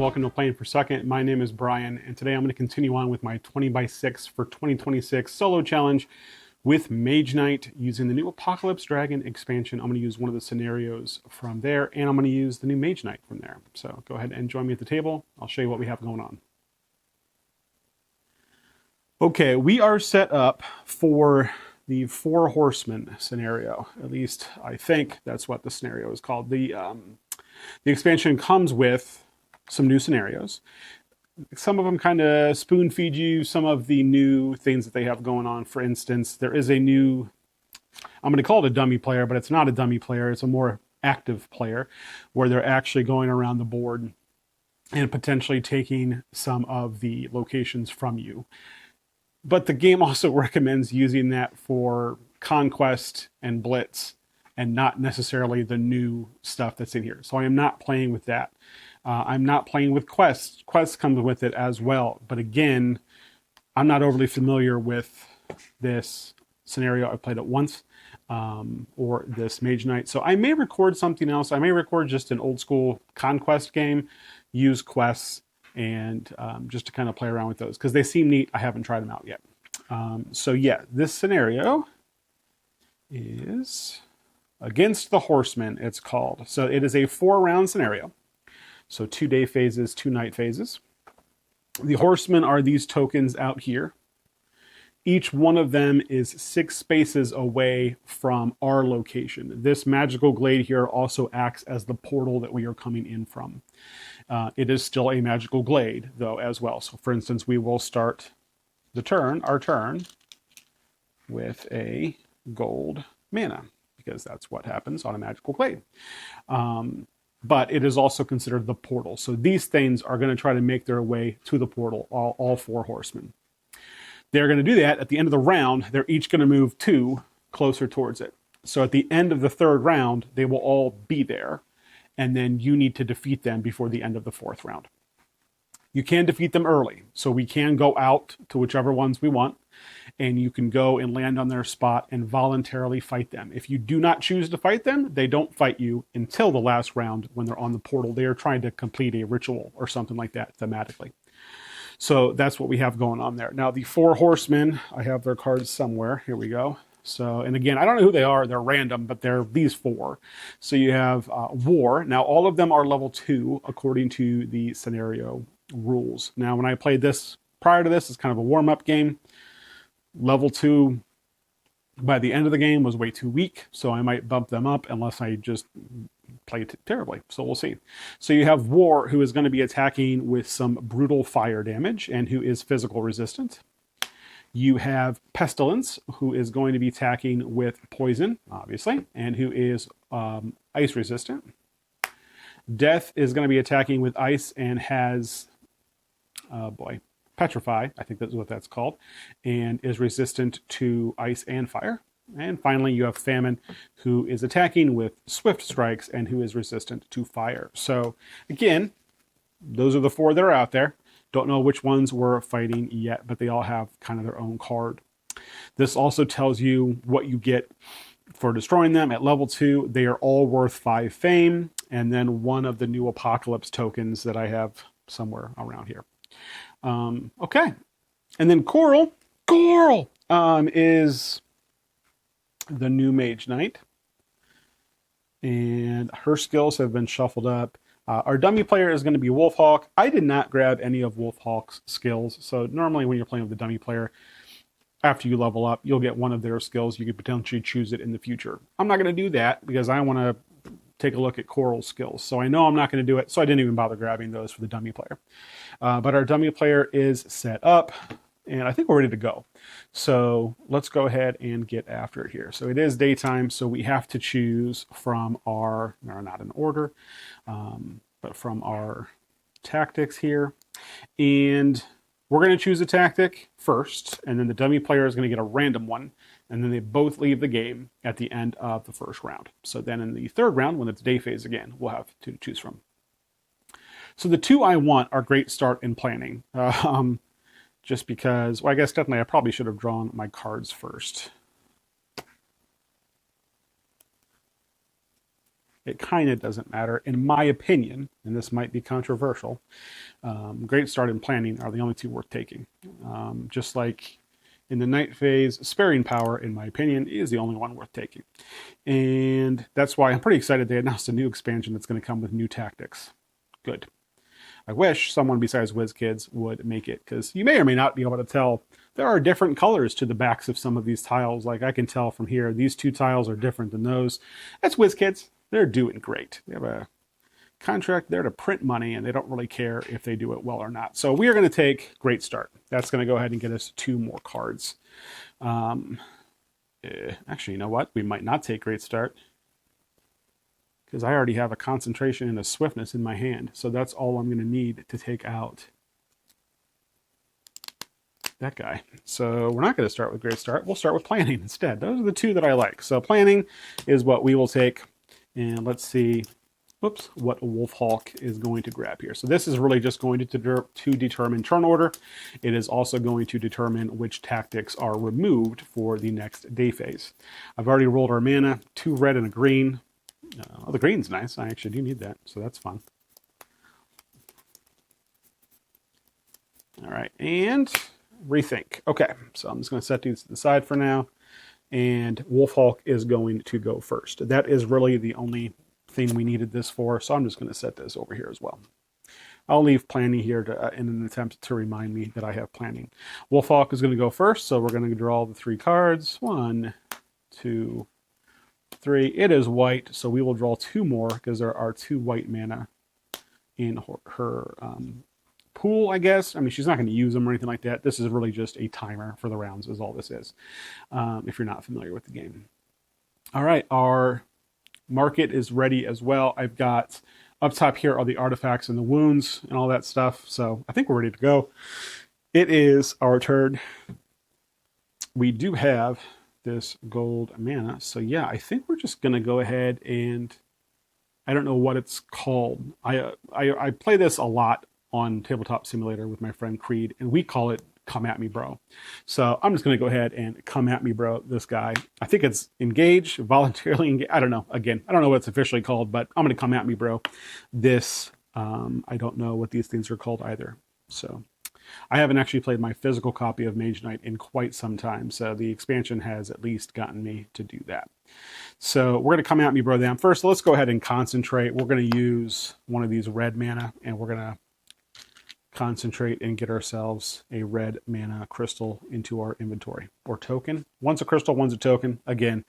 welcome to Playing for Second. My name is Brian, and today I'm going to continue on with my 20x6 for 2026 solo challenge with Mage Knight using the new Apocalypse Dragon expansion. I'm going to use one of the scenarios from there, and I'm going to use the new Mage Knight from there. So go ahead and join me at the table. I'll show you what we have going on. Okay, we are set up for the 4 Horsemen scenario. At least I think that's what the scenario is called. The expansion comes with some new scenarios. Some of them kind of spoon feed you some of the new things that they have going on. For instance, there is a new, I'm going to call it a dummy player, but it's not a dummy player. It's a more active player where they're actually going around the board and potentially taking some of the locations from you. But the game also recommends using that for conquest and blitz and not necessarily the new stuff that's in here. So I am not playing with that. I'm not playing with quests. Quests comes with it as well. But again, I'm not overly familiar with this scenario. I played it once, or this Mage Knight. So I may record something else. I may record just an old school conquest game, use quests, and just to kind of play around with those because they seem neat. I haven't tried them out yet. So yeah, this scenario is Against the Horsemen, it's called. So it is a 4-round scenario. So 2 day phases, 2 night phases. The Horsemen are these tokens out here. Each one of them is 6 spaces away from our location. This magical glade here also acts as the portal that we are coming in from. It is still a magical glade, though, as well. So, for instance, we will start our turn, with a gold mana, because that's what happens on a magical glade. But it is also considered the portal. So these things are going to try to make their way to the portal, all 4 horsemen. They're going to do that at the end of the round. They're each going to move 2 closer towards it. So at the end of the 3rd round, they will all be there. And then you need to defeat them before the end of the 4th round. You can defeat them early. So we can go out to whichever ones we want. And you can go and land on their spot and voluntarily fight them. If you do not choose to fight them, they don't fight you until the last round when they're on the portal. They are trying to complete a ritual or something like that thematically. So that's what we have going on there. Now the 4 horsemen, I have their cards somewhere. Here we go. So, and again, I don't know who they are. They're random, but they're these 4. So you have War. Now all of them are level 2 according to the scenario rules. Now when I played this prior to this, it's kind of a warm-up game. Level 2 by the end of the game was way too weak, so I might bump them up unless I just play it terribly. So we'll see. So you have War, who is going to be attacking with some brutal fire damage and who is physical resistant. You have Pestilence, who is going to be attacking with poison, obviously, and who is ice resistant. Death is going to be attacking with ice and has, Petrify, I think that's what that's called, and is resistant to ice and fire. And finally, you have Famine, who is attacking with swift strikes and who is resistant to fire. So again, those are the 4 that are out there. Don't know which ones we're fighting yet, but they all have kind of their own card. This also tells you what you get for destroying them. At level 2, they are all worth 5 fame, and then 1 of the new Apocalypse tokens that I have somewhere around here. Okay. And then Coral is the new Mage Knight. And her skills have been shuffled up. Our dummy player is going to be Wolfhawk. I did not grab any of Wolfhawk's skills. So normally when you're playing with the dummy player, after you level up, you'll get one of their skills. You could potentially choose it in the future. I'm not going to do that because I want to take a look at Coral's skills. So I know I'm not going to do it, so I didn't even bother grabbing those for the dummy player. But our dummy player is set up, and I think we're ready to go. So let's go ahead and get after it here. So it is daytime, so we have to choose from our, no, not in order, but from our tactics here. And we're going to choose a tactic first, and then the dummy player is going to get a random one, and then they both leave the game at the end of the 1st round. So then in the 3rd round, when it's day phase again, we'll have 2 to choose from. So the 2 I want are great start in planning. Just because, well, I guess definitely I probably should have drawn my cards first. it kind of doesn't matter, in my opinion, and this might be controversial. Great Start and Planning are the only two worth taking. Just like in the night phase, Sparing Power, in my opinion, is the only one worth taking. And that's why I'm pretty excited they announced a new expansion that's going to come with new tactics. Good. I wish someone besides WizKids would make it, because you may or may not be able to tell. There are different colors to the backs of some of these tiles. Like I can tell from here, these two tiles are different than those. That's WizKids. They're doing great. They have a contract there to print money, and they don't really care if they do it well or not. So we are going to take Great Start. That's going to go ahead and get us 2 more cards. Actually, you know what? We might not take Great Start, because I already have a concentration and a swiftness in my hand. So that's all I'm going to need to take out that guy. So we're not going to start with Great Start. We'll start with Planning instead. Those are the 2 that I like. So Planning is what we will take. And let's see, whoops, what Wolfhawk is going to grab here. So this is really just going to determine turn order. It is also going to determine which tactics are removed for the next day phase. I've already rolled our mana, 2 red and a green. Oh, the green's nice. I actually do need that, so that's fun. All right, and Rethink. Okay, so I'm just going to set these to the side for now, and Wolfhawk is going to go first. That is really the only thing we needed this for, so I'm just going to set this over here as well. I'll leave Planning here in an attempt to remind me that I have Planning. Wolfhawk is going to go first, so we're going to draw the 3 cards. 1, 2, 3. It is white, so we will draw 2 more because there are 2 white mana in her pool, I guess. I mean, she's not going to use them or anything like that. This is really just a timer for the rounds is all this is, if you're not familiar with the game. All right, our market is ready as well. I've got up top here are the artifacts and the wounds and all that stuff, so I think we're ready to go. It is our turn. We do have this gold mana. So yeah, I think we're just going to go ahead and I don't know what it's called. I play this a lot on Tabletop Simulator with my friend Creed, and we call it Come At Me Bro. So I'm just going to go ahead and Come At Me Bro this guy. I think it's engage, voluntarily engage. I don't know. Again, I don't know what it's officially called, but I'm going to Come At Me Bro this. I don't know what these things are called either. So I haven't actually played my physical copy of Mage Knight in quite some time, so the expansion has at least gotten me to do that. So we're going to Come At Me Bro them first. So let's go ahead and concentrate. We're going to use one of these red mana, and we're going to concentrate and get ourselves a red mana crystal into our inventory, or token. One's a crystal, one's a token. Again,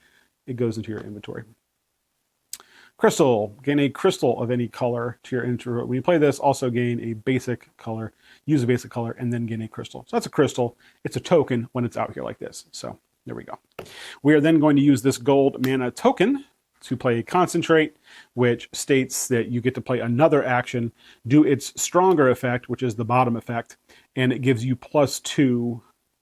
it goes into your inventory. Crystal, gain a crystal of any color to your inventory. When you play this, also gain a basic color, use a basic color, and then gain a crystal. So that's a crystal. It's a token when it's out here like this. So there we go. We are then going to use this gold mana token to play Concentrate, which states that you get to play another action, do its stronger effect, which is the bottom effect, and it gives you +2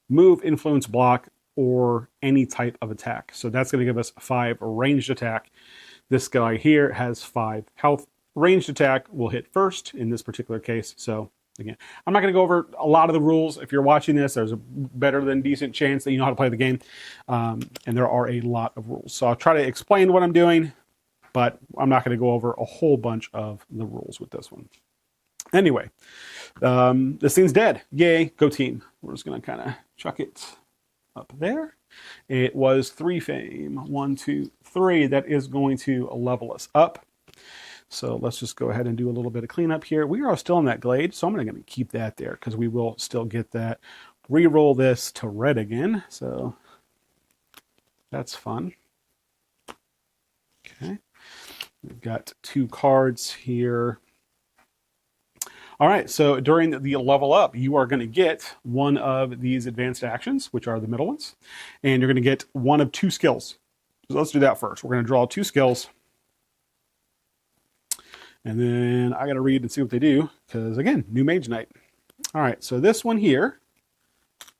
move, influence, block, or any type of attack. So that's going to give us 5 ranged attack. This guy here has 5 health. Ranged attack will hit first in this particular case. So again, I'm not going to go over a lot of the rules. If you're watching this, there's a better than decent chance that you know how to play the game. And there are a lot of rules. So I'll try to explain what I'm doing, but I'm not going to go over a whole bunch of the rules with this one. Anyway, this thing's dead. Yay, go team. We're just going to kind of chuck it up there. It was 3 fame. 1, 2, 3. That is going to level us up. So let's just go ahead and do a little bit of cleanup here. We are still in that glade, so I'm going to keep that there because we will still get that. Reroll this to red again, so that's fun. Okay, we've got 2 cards here. All right, so during the level up, you are going to get one of these advanced actions, which are the middle ones, and you're going to get one of 2 skills. So let's do that first. We're going to draw 2 skills, and then I got to read and see what they do, because again, new Mage Knight. All right, so this one here,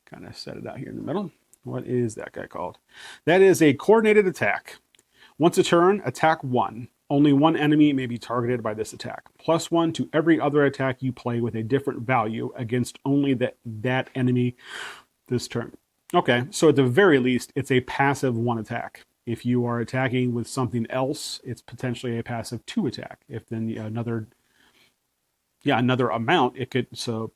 kind of set it out here in the middle. What is that guy called? That is a coordinated attack. Once a turn, attack 1. Only 1 enemy may be targeted by this attack. +1 to every other attack you play with a different value against only that enemy this turn. Okay, so at the very least, it's a passive 1 attack. If you are attacking with something else, it's potentially a passive 2 attack. If then another amount, it could, so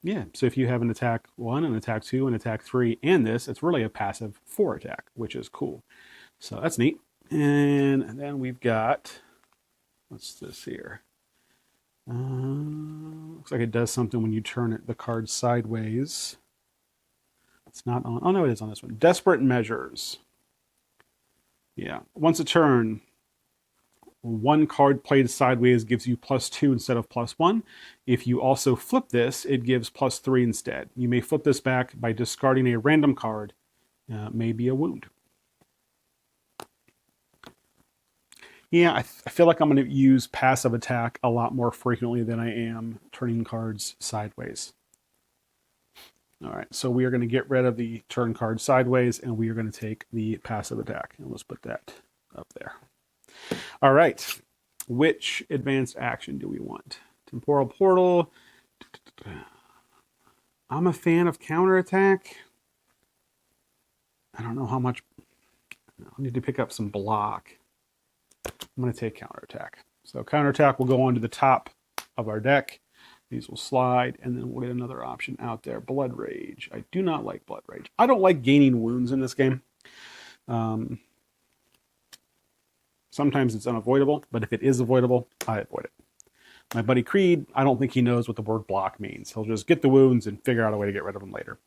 yeah. So if you have an attack 1, an attack 2, an attack 3, and this, it's really a passive 4 attack, which is cool. So that's neat. And then we've got, what's this here? Looks like it does something when you turn the card sideways. It's not on, oh no, it is on this one. Desperate Measures. Yeah, once a turn, one card played sideways gives you +2 instead of +1. If you also flip this, it gives +3 instead. You may flip this back by discarding a random card, maybe a wound. Yeah, I feel like I'm going to use passive attack a lot more frequently than I am turning cards sideways. All right, so we are going to get rid of the turn card sideways, and we are going to take the passive attack. And let's put that up there. All right, which advanced action do we want? Temporal Portal. I'm a fan of counterattack. I don't know how much. I need to pick up some block. I'm going to take counterattack. So counterattack will go onto the top of our deck. These will slide, and then we'll get another option out there. Blood Rage. I do not like Blood Rage. I don't like gaining wounds in this game. Sometimes it's unavoidable, but if it is avoidable, I avoid it. My buddy Creed, I don't think he knows what the word block means. He'll just get the wounds and figure out a way to get rid of them later.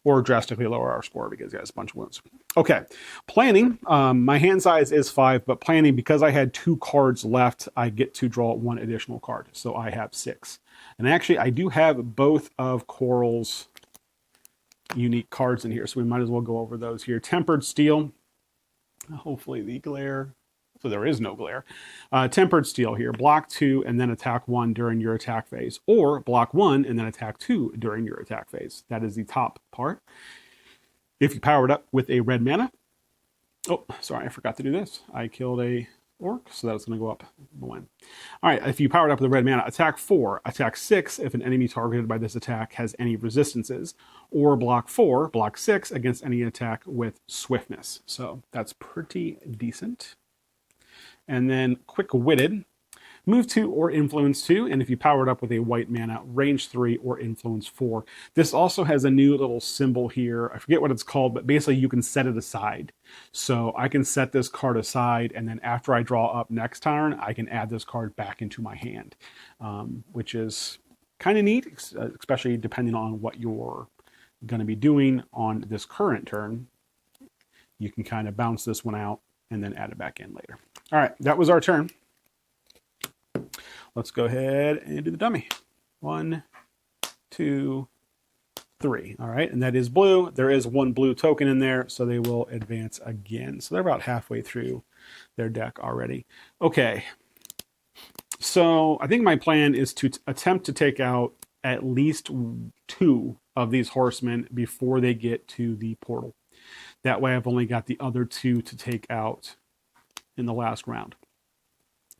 Or drastically lower our score because he has a bunch of wounds. Okay, planning. My hand size is 5, but planning, because I had 2 cards left, I get to draw 1 additional card. So I have 6. And actually, I do have both of Coral's unique cards in here, so we might as well go over those here. Tempered Steel. Hopefully the glare... So there is no glare. Tempered Steel here. Block 2 and then attack 1 during your attack phase. Or block 1 and then attack 2 during your attack phase. That is the top part. If you power it up with a red mana. Oh, sorry, I forgot to do this. I killed a orc, so that's going to go up 1. All right, if you power it up with a red mana, attack 4, attack 6 if an enemy targeted by this attack has any resistances. Or block 4, block 6 against any attack with swiftness. So that's pretty decent. And then Quick Witted, move 2 or influence 2, and if you power it up with a white mana, range 3 or influence 4. This also has a new little symbol here. I forget what it's called, but basically you can set it aside. So I can set this card aside, and then after I draw up next turn, I can add this card back into my hand, which is kind of neat, especially depending on what you're going to be doing on this current turn. You can kind of bounce this one out and then add it back in later. All right, that was our turn. Let's go ahead and do the dummy. 1, 2, 3. All right, and that is blue. There is 1 blue token in there, so they will advance again. So they're about halfway through their deck already. Okay, so I think my plan is to attempt to take out at least 2 of these horsemen before they get to the portal. That way I've only got the other 2 to take out in the last round.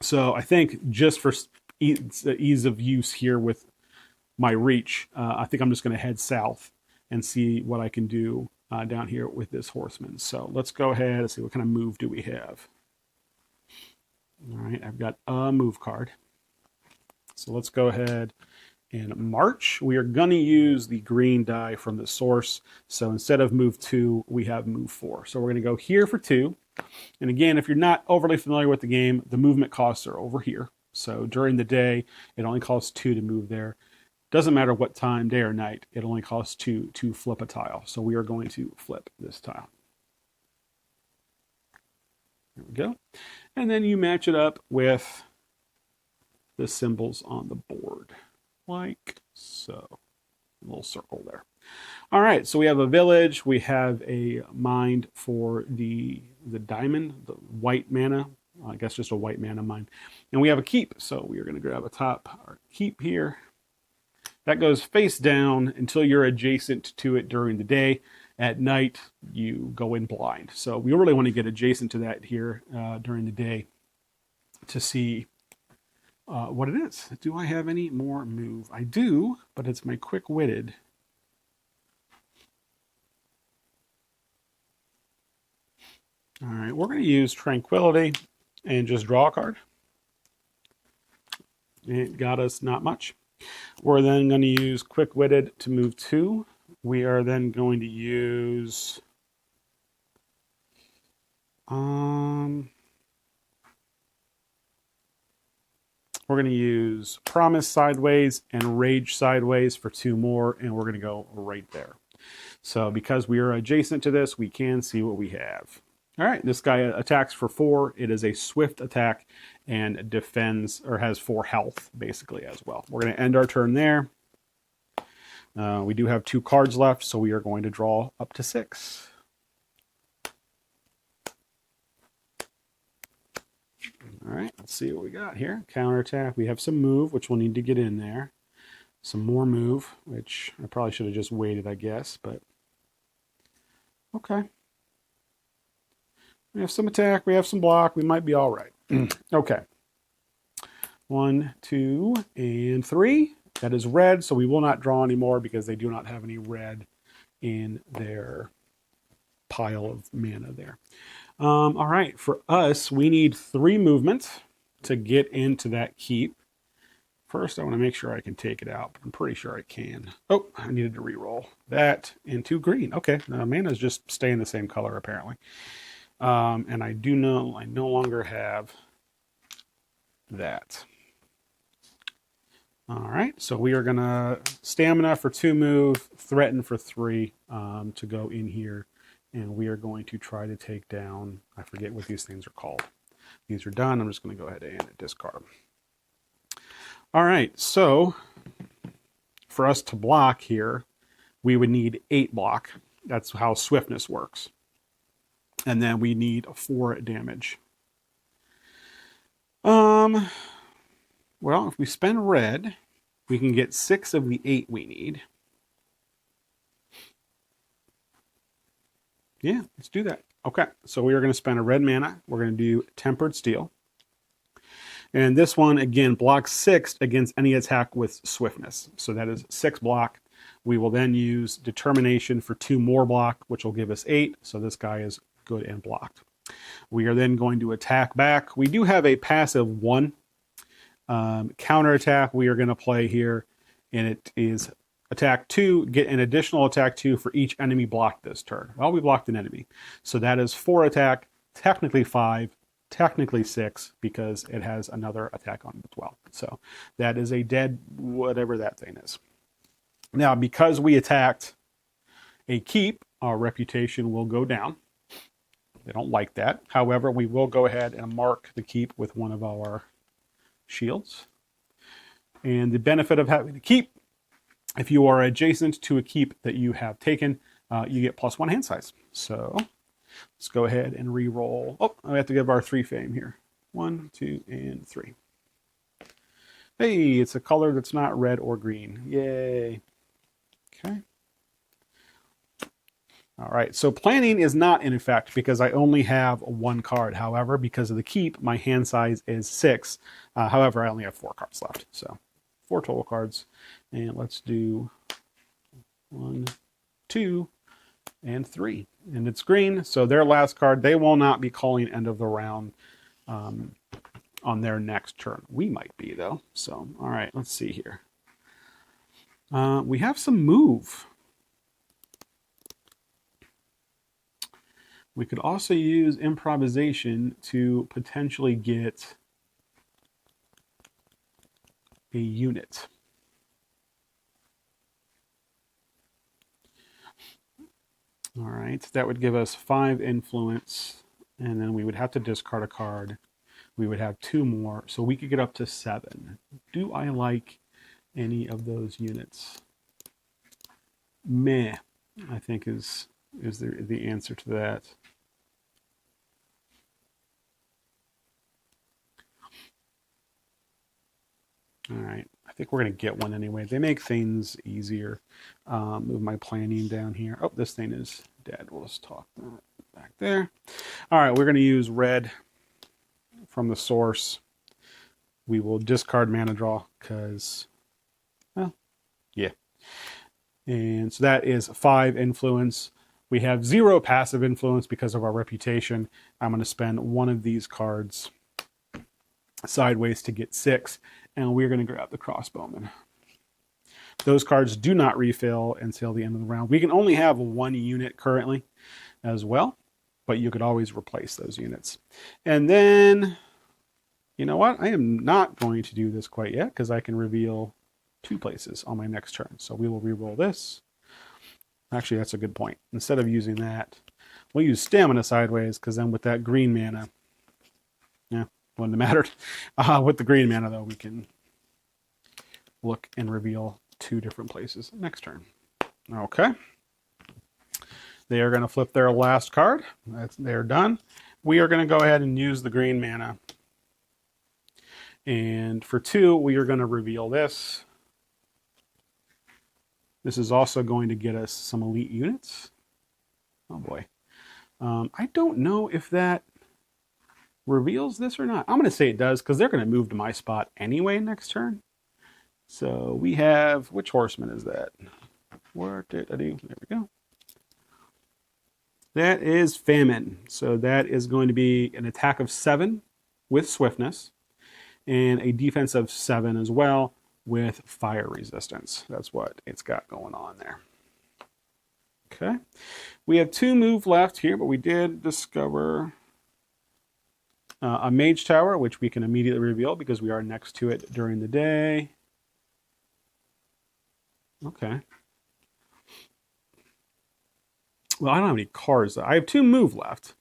So I think just for ease of use here with my reach, I think I'm just going to head south and see what I can do down here with this horseman. So let's go ahead and see what kind of move do we have. All right, I've got a move card. So let's go ahead and march. We are going to use the green die from the source. So instead of move 2, we have move 4. So we're going to go here for 2. And again, if you're not overly familiar with the game, the movement costs are over here. So during the day, it only costs 2 to move there. Doesn't matter what time, day or night, it only costs 2 to flip a tile. So we are going to flip this tile. There we go. And then you match it up with the symbols on the board, like so. A little circle there. All right, so we have a village. We have a mine for the diamond, the white mana. I guess just a white mana mine. And we have a keep, so we are going to grab our keep here. That goes face down until you're adjacent to it during the day. At night, you go in blind. So we really want to get adjacent to that here during the day to see what it is. Do I have any more move? I do, but it's my quick-witted. All right, we're going to use Tranquility and just draw a card. It got us not much. We're then going to use Quick-Witted to move 2. We are then going to use we're going to use Promise sideways and Rage sideways for 2 more, and we're going to go right there. So because we are adjacent to this, we can see what we have. All right, this guy attacks for 4. It is a swift attack and defends, or has 4 health, basically, as well. We're going to end our turn there. We do have 2 cards left, so we are going to draw up to 6. All right, let's see what we got here. Counterattack. We have some move, which we'll need to get in there. Some more move, which I probably should have just waited, I guess, but okay. We have some attack, we have some block, we might be all right. Okay. 1, 2, and 3. That is red, so we will not draw anymore because they do not have any red in their pile of mana there. All right, for us, we need 3 movement to get into that keep. First, I want to make sure I can take it out, but I'm pretty sure I can. Oh, I needed to re-roll that into green. Okay, now mana's just staying the same color, apparently. And I do know I no longer have that. All right, so we are going to stamina for 2 move, threaten for 3 to go in here. And we are going to try to take down, I forget what these things are called. These are done. I'm just going to go ahead and discard them. All right, so for us to block here, we would need 8 block. That's how swiftness works. And then we need 4 damage. Well, if we spend red, we can get 6 of the 8 we need. Yeah, let's do that. Okay, so we are going to spend a red mana. We're going to do Tempered Steel. And this one, again, blocks 6 against any attack with swiftness. So that is 6 block. We will then use Determination for 2 more block, which will give us 8. So this guy is good and blocked. We are then going to attack back. We do have a passive 1 counterattack we are going to play here. And it is attack 2, get an additional attack 2 for each enemy blocked this turn. Well, we blocked an enemy. So that is 4 attack, technically 5. Technically 6 because it has another attack on it as well. So that is a dead whatever that thing is. Now, because we attacked a keep, our reputation will go down. They don't like that. However, we will go ahead and mark the keep with one of our shields. And the benefit of having a keep, if you are adjacent to a keep that you have taken, you get +1 hand size. So let's go ahead and re-roll. Oh, I have to give our 3 fame here. 1, 2, and 3. Hey, it's a color that's not red or green. Yay. Okay. All right, so planning is not in effect because I only have 1 card. However, because of the keep, my hand size is 6. However, I only have 4 cards left. So 4 total cards. And let's do 1, 2, and 3. And it's green, so their last card, they will not be calling end of the round on their next turn. We might be, though. So, all right, let's see here. We have some move. We could also use improvisation to potentially get a unit. All right, that would give us 5 influence, and then we would have to discard a card. We would have 2 more, so we could get up to 7. Do I like any of those units? Meh, I think is the answer to that. All right, I think we're going to get one anyway. They make things easier. Move my planning down here. Oh, this thing is dead. We'll just talk that back there. All right, we're going to use red from the source. We will discard mana draw because, well, yeah. And so that is 5 influence. We have 0 passive influence because of our reputation. I'm going to spend one of these cards sideways to get 6, and we're going to grab the crossbowman. Those cards do not refill until the end of the round. We can only have 1 unit currently as well, but you could always replace those units. And then, you know what? I am not going to do this quite yet because I can reveal 2 places on my next turn. So we will re-roll this. Actually, that's a good point. Instead of using that, we'll use stamina sideways, because then with that green mana, yeah, wouldn't have mattered. With the green mana, though, we can look and reveal 2 different places next turn. Okay. They are going to flip their last card. They're done. We are going to go ahead and use the green mana. And for 2, we are going to reveal this. This is also going to get us some elite units. Oh boy. I don't know if that reveals this or not. I'm going to say it does, because they're going to move to my spot anyway next turn. So we have, which horseman is that? What did I do? There we go. That is Famine. So that is going to be an attack of 7 with swiftness, and a defense of 7 as well with fire resistance. That's what it's got going on there. Okay. We have 2 move left here, but we did discover a mage tower, which we can immediately reveal because we are next to it during the day. Okay. Well, I don't have any cards. I have 2 move left,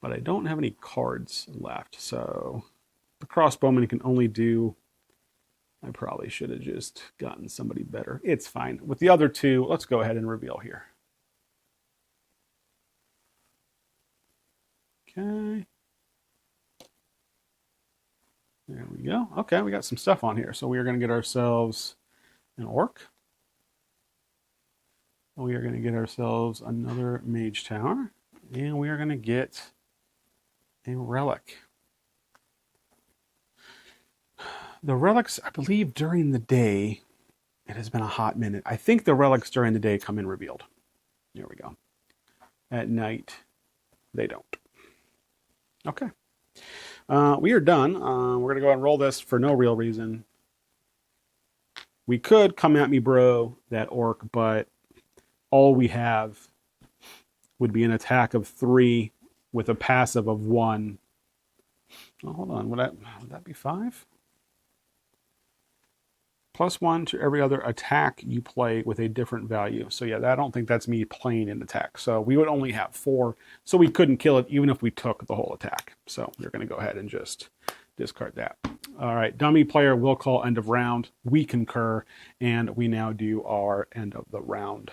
but I don't have any cards left. So the crossbowman can only do... I probably should have just gotten somebody better. It's fine. With the other 2, let's go ahead and reveal here. Okay. There we go. Okay, we got some stuff on here. So we are going to get ourselves an orc. We are going to get ourselves another mage tower. And we are going to get a relic. The relics, I believe, during the day, it has been a hot minute. I think the relics during the day come in revealed. There we go. At night, they don't. Okay. We are done. We're going to go ahead and roll this for no real reason. We could come at me, bro, that orc, but all we have would be an attack of 3 with a passive of 1. Oh, hold on. Would that be 5? +1 to every other attack you play with a different value. So yeah, I don't think that's me playing an attack. So we would only have 4, so we couldn't kill it even if we took the whole attack. So we're going to go ahead and just discard that. All right, dummy player will call end of round. We concur, and we now do our end of the round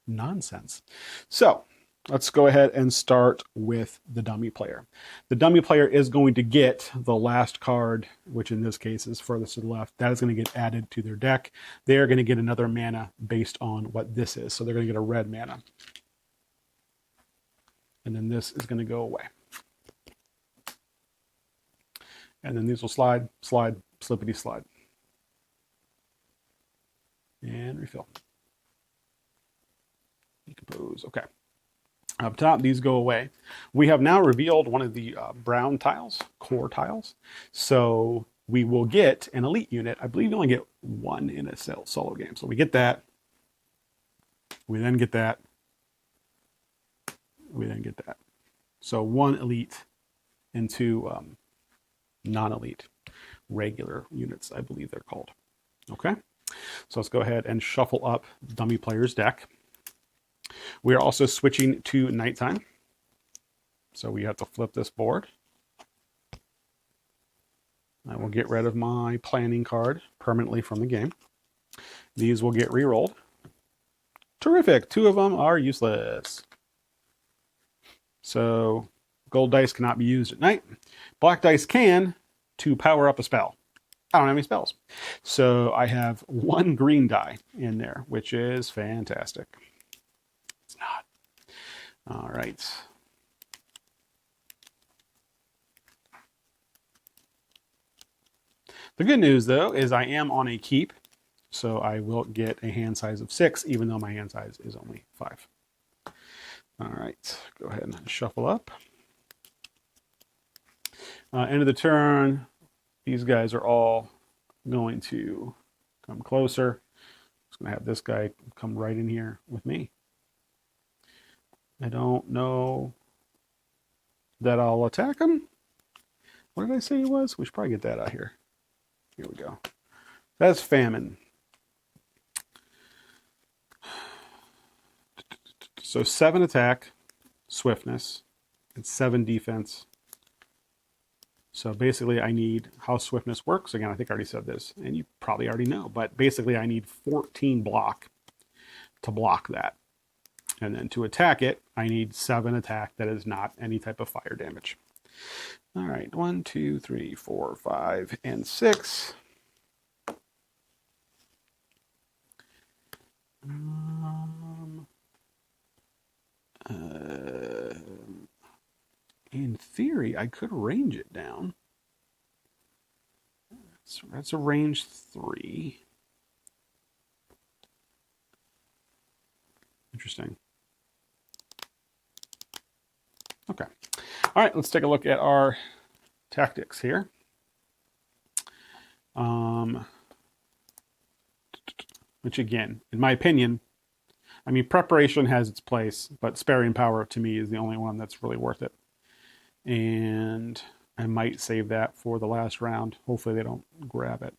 nonsense. So let's go ahead and start with the dummy player. The dummy player is going to get the last card, which in this case is furthest to the left. That is going to get added to their deck. They are going to get another mana based on what this is. So they're going to get a red mana. And then this is going to go away. And then these will slide, slide, slippity slide. And refill. Decompose. Okay. Up top, these go away. We have now revealed one of the brown tiles, core tiles. So we will get an elite unit. I believe you only get 1 in a solo game. So we get that. We then get that. We then get that. So 1 elite and 2 non-elite regular units, I believe they're called. Okay. So let's go ahead and shuffle up dummy player's deck. We are also switching to nighttime. So we have to flip this board. I will get rid of my planning card permanently from the game. These will get re-rolled. Terrific. 2 of them are useless. So gold dice cannot be used at night. Black dice can to power up a spell. I don't have any spells. So I have 1 green die in there, which is fantastic. It's not. All right. The good news, though, is I am on a keep. So I will get a hand size of 6, even though my hand size is only 5. All right, go ahead and shuffle up. End of the turn, these guys are all going to come closer. I'm just going to have this guy come right in here with me. I don't know that I'll attack him. What did I say he was? We should probably get that out here. Here we go. That's Famine. So 7 attack, swiftness, and 7 defense. So basically I need how swiftness works. Again, I think I already said this, and you probably already know, but basically I need 14 block to block that. And then to attack it, I need 7 attack that is not any type of fire damage. All right, 1, 2, 3, 4, 5, and 6. In theory, I could range it down. So that's a range 3. Interesting. Okay. All right, let's take a look at our tactics here. Which again, in my opinion, I mean, preparation has its place, but sparing power to me is the only one that's really worth it. And I might save that for the last round. Hopefully they don't grab it.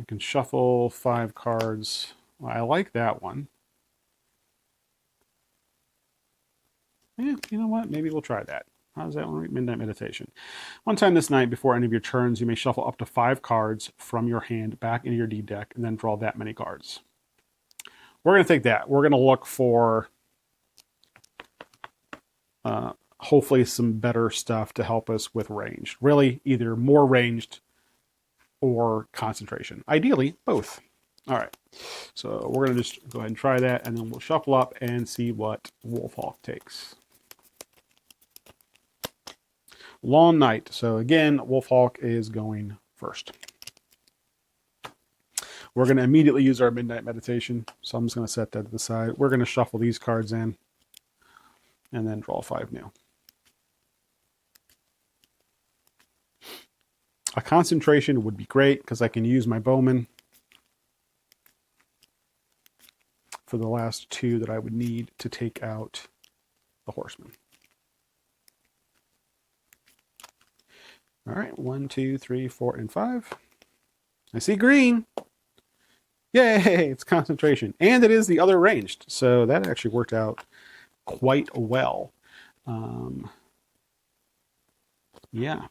I can shuffle 5 cards. Well, I like that one. Yeah, you know what? Maybe we'll try that. How does that one read? Midnight Meditation. One time this night, before any of your turns, you may shuffle up to 5 cards from your hand back into your deed deck and then draw that many cards. We're going to take that. We're going to look for hopefully some better stuff to help us with ranged. Really, either more ranged or concentration. Ideally, both. All right. So we're going to just go ahead and try that, and then we'll shuffle up and see what Wolfhawk takes. Long Night. So again, Wolfhawk is going first. We're going to immediately use our Midnight Meditation. So I'm just going to set that to the side. We're going to shuffle these cards in and then draw 5 new. A concentration would be great because I can use my Bowman for the last 2 that I would need to take out the Horsemen. All right, 1, 2, 3, 4, and 5. I see green. Yay, it's concentration. And it is the other ranged. So that actually worked out quite well. Yeah.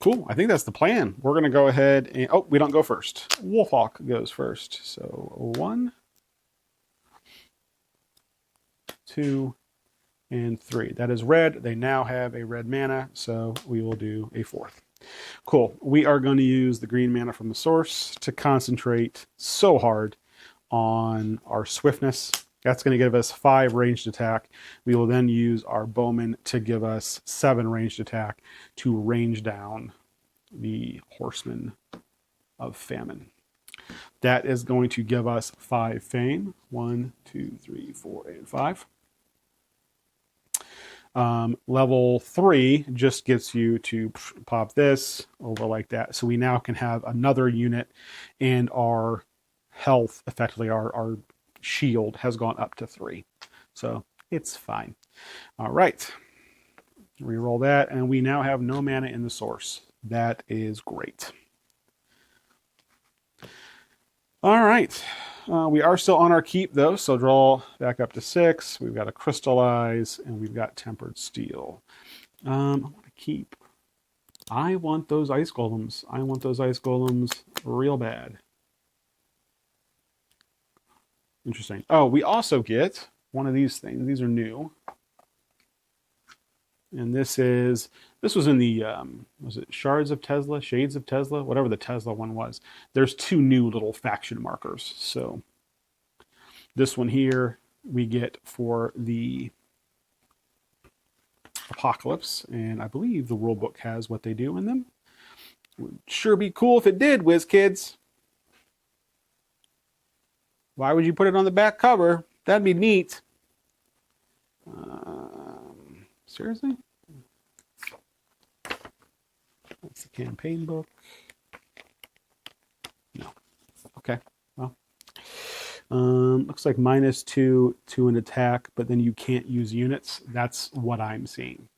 Cool. I think that's the plan. We're going to go ahead and... Oh, we don't go first. Wolfhawk goes first. So 1, 2, and 3. That is red. They now have a red mana, so we will do a 4th. Cool. We are going to use the green mana from the source to concentrate so hard on our swiftness. That's going to give us 5 ranged attack. We will then use our Bowman to give us 7 ranged attack to range down the Horsemen of Famine. That is going to give us 5 fame. 1, 2, 3, 4, and 5. Level 3 just gets you to pop this over like that. So we now can have another unit, and our health, effectively our shield, has gone up to 3. So it's fine. All right. Reroll that, and we now have no mana in the source. That is great. All right. We are still on our keep, though, so draw back up to 6. We've got a Crystallize, and we've got Tempered Steel. I want to keep. I want those Ice Golems. I want those Ice Golems real bad. Interesting. Oh, we also get one of these things. These are new. And this was in the, was it Shards of Tesla, Shades of Tesla, whatever the Tesla one was. There's 2 new little faction markers. So this one here we get for the Apocalypse, and I believe the rule book has what they do in them. Would sure be cool if it did, whiz kids. Why would you put it on the back cover? That'd be neat. Seriously? That's the campaign book. No. Okay. Well, looks like -2 to an attack, but then you can't use units. That's what I'm seeing.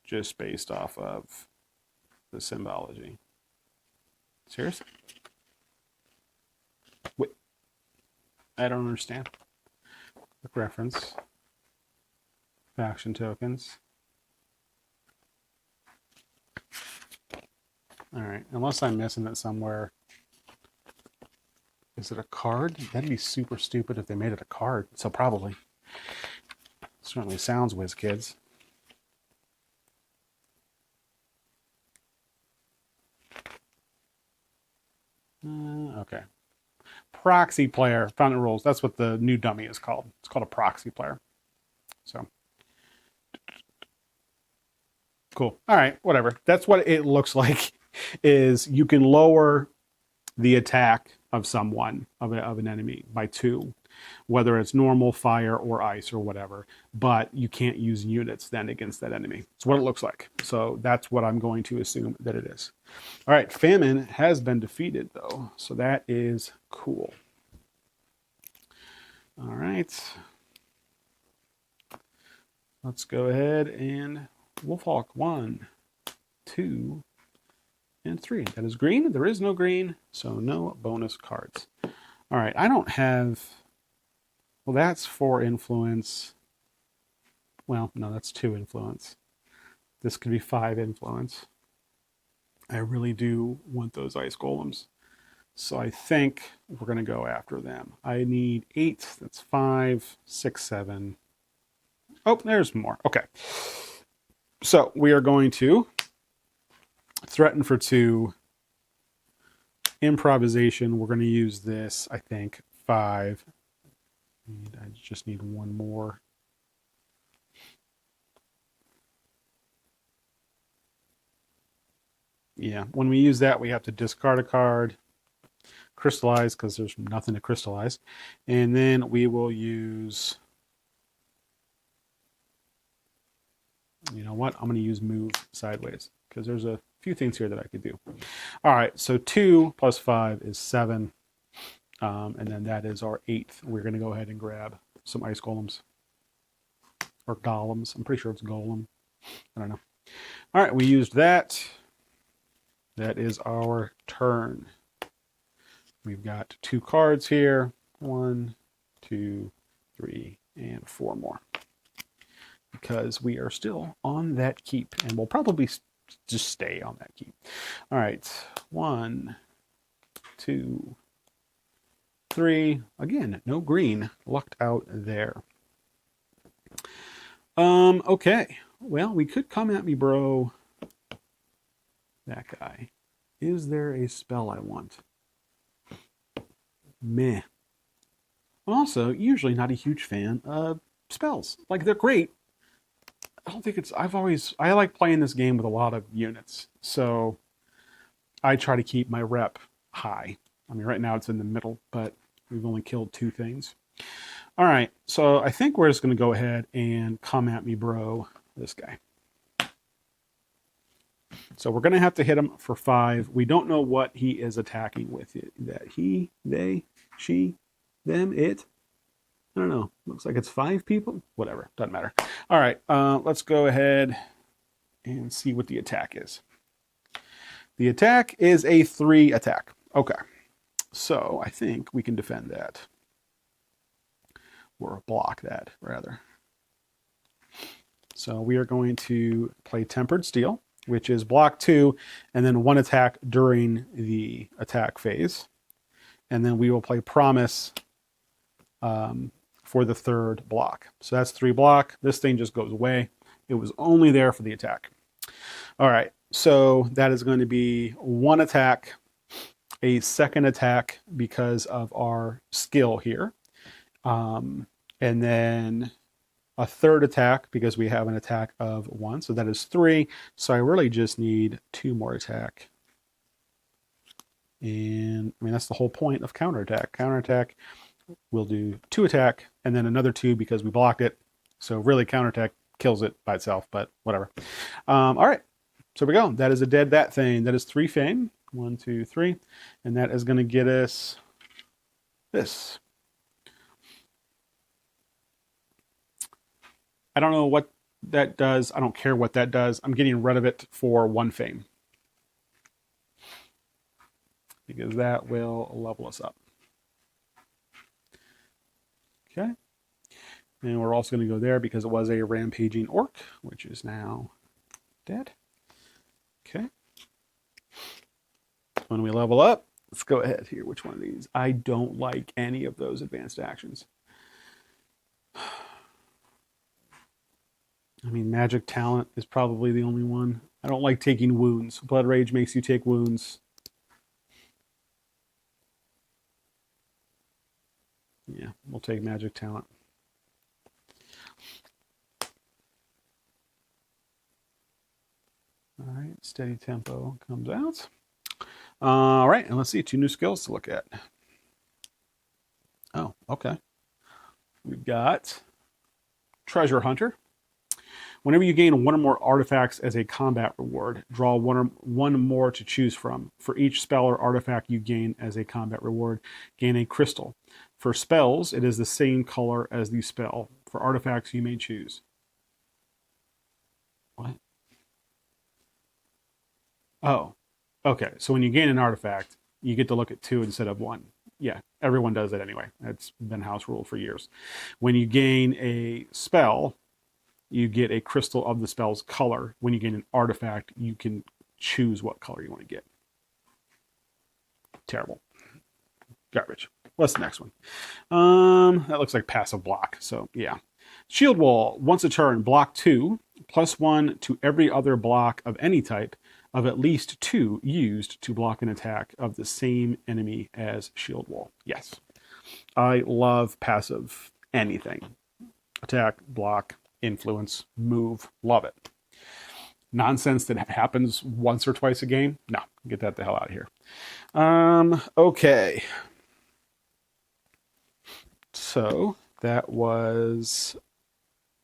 Just based off of the symbology. Seriously? Wait. I don't understand. Quick reference. Faction tokens. Alright, unless I'm missing it somewhere. Is it a card? That'd be super stupid if they made it a card. So probably. Certainly sounds whiz kids. Okay. Proxy player. Found the rules. That's what the new dummy is called. It's called a proxy player. So. Cool. All right. Whatever. That's what it looks like. Is you can lower the attack of someone, of an enemy, by 2. Whether it's normal, fire, or ice, or whatever. But you can't use units then against that enemy. It's what it looks like. So that's what I'm going to assume that it is. All right, Famine has been defeated, though. So that is cool. All right. Let's go ahead and Wolfhawk 1, 2, and 3. That is green. There is no green, so no bonus cards. All right, I don't have... Well, that's 4 influence. Well, no, that's 2 influence. This could be 5 influence. I really do want those ice golems. So I think we're going to go after them. I need 8. That's 5, 6, 7. Oh, there's more. Okay. So we are going to threaten for 2. Improvisation. We're going to use this, I think, 5. And I just need 1 more. Yeah, when we use that, we have to discard a card, crystallize, because there's nothing to crystallize. And then we will use... You know what? I'm going to use move sideways, because there's a few things here that I could do. All right, so 2 plus 5 is 7. And then that is our 8th. We're going to go ahead and grab some ice golems. Or golems. I'm pretty sure it's golem. I don't know. All right, we used that. That is our turn. We've got 2 cards here. 1, 2, 3, and 4 more. Because we are still on that keep. And we'll probably just stay on that keep. All right. 1, 2, 3. Again, no green. Lucked out there. Okay. Well, we could come at me, bro. That guy. Is there a spell I want? Meh. I'm also usually not a huge fan of spells. Like, they're great. I don't think it's... I like playing this game with a lot of units. So I try to keep my rep high. I mean, right now it's in the middle, but we've only killed 2 things. All right, so I think we're just going to go ahead and come at me, bro, this guy. So we're going to have to hit him for 5. We don't know what he is attacking with. That he, they, she, them, it. I don't know. Looks like it's 5 people. Whatever, doesn't matter. All right, let's go ahead and see what the attack is. The attack is a 3 attack. Okay. So I think we can defend that. Or block that, rather. So we are going to play Tempered Steel, which is block 2, and then 1 attack during the attack phase. And then we will play Promise for the 3rd block. So that's 3 block. This thing just goes away. It was only there for the attack. All right, so that is going to be 1 attack, a 2nd attack because of our skill here. And then a third attack because we have an attack of 1. So that is 3. So I really just need 2 more attack. And I mean, that's the whole point of counterattack. Counterattack will do 2 attack and then another 2 because we blocked it. So really counterattack kills it by itself, but whatever. All right. So we go. That is a dead that thing. That is 3 fame. 1, 2, 3. And that is going to get us this. I don't know what that does. I don't care what that does. I'm getting rid of it for 1 fame. Because that will level us up. Okay. And we're also going to go there because it was a rampaging orc, which is now dead. Okay. When we level up, let's go ahead here. Which one of these? I don't like any of those advanced actions. I mean, magic talent is probably the only one. I don't like taking wounds. Blood Rage makes you take wounds. Yeah, we'll take magic talent. All right, steady tempo comes out. All right, and let's see, 2 new skills to look at. Oh, okay. We've got Treasure Hunter. Whenever you gain 1 or more artifacts as a combat reward, draw 1 more to choose from. For each spell or artifact you gain as a combat reward, gain a crystal. For spells, it is the same color as the spell. For artifacts, you may choose. What? Oh, okay. So when you gain an artifact, you get to look at 2 instead of 1. Yeah, everyone does that anyway. That's been house rule for years. When you gain a spell, you get a crystal of the spell's color. When you gain an artifact, you can choose what color you want to get. Terrible. Garbage. What's the next one? That looks like passive block. So yeah. Shield Wall. Once a turn, block 2, +1 to every other block of any type of at least 2 used to block an attack of the same enemy as Shield Wall. Yes. I love passive anything. Attack, block, influence, move. Love it. Nonsense that happens once or twice a game. No, get that the hell out of here. Okay. So that was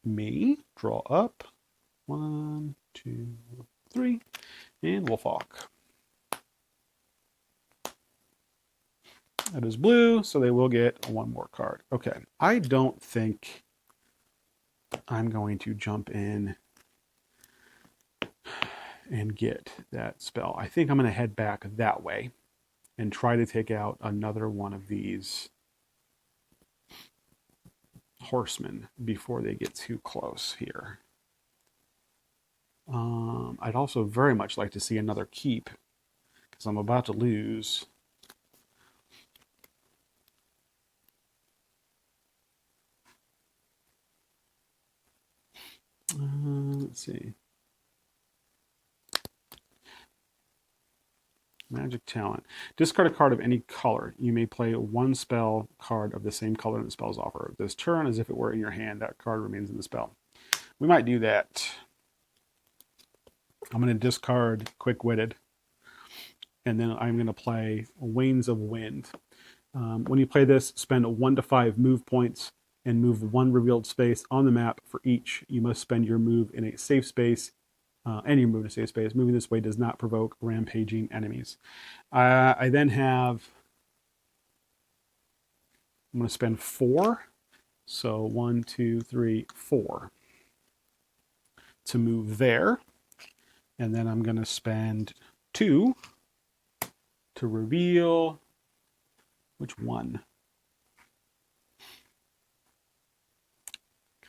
me. Draw up. 1, 2, 3. And Wolfhawk. That is blue, so they will get 1 more card. Okay. I don't think I'm going to jump in and get that spell. I think I'm going to head back that way and try to take out another one of these horsemen before they get too close here. I'd also very much like to see another keep because I'm about to lose. Let's see. Magic talent. Discard a card of any color. You may play 1 spell card of the same color in the spell's offer. This turn, as if it were in your hand, that card remains in the spell. We might do that. I'm going to discard Quick-Witted, and then I'm going to play Wanes of Wind. When you play this, spend 1 to 5 move points and move 1 revealed space on the map for each. You must spend your move in a safe space. Any move in a safe space. Moving this way does not provoke rampaging enemies. I then have... I'm going to spend 4. So 1, 2, 3, 4 to move there. And then I'm going to spend 2 to reveal... Which one?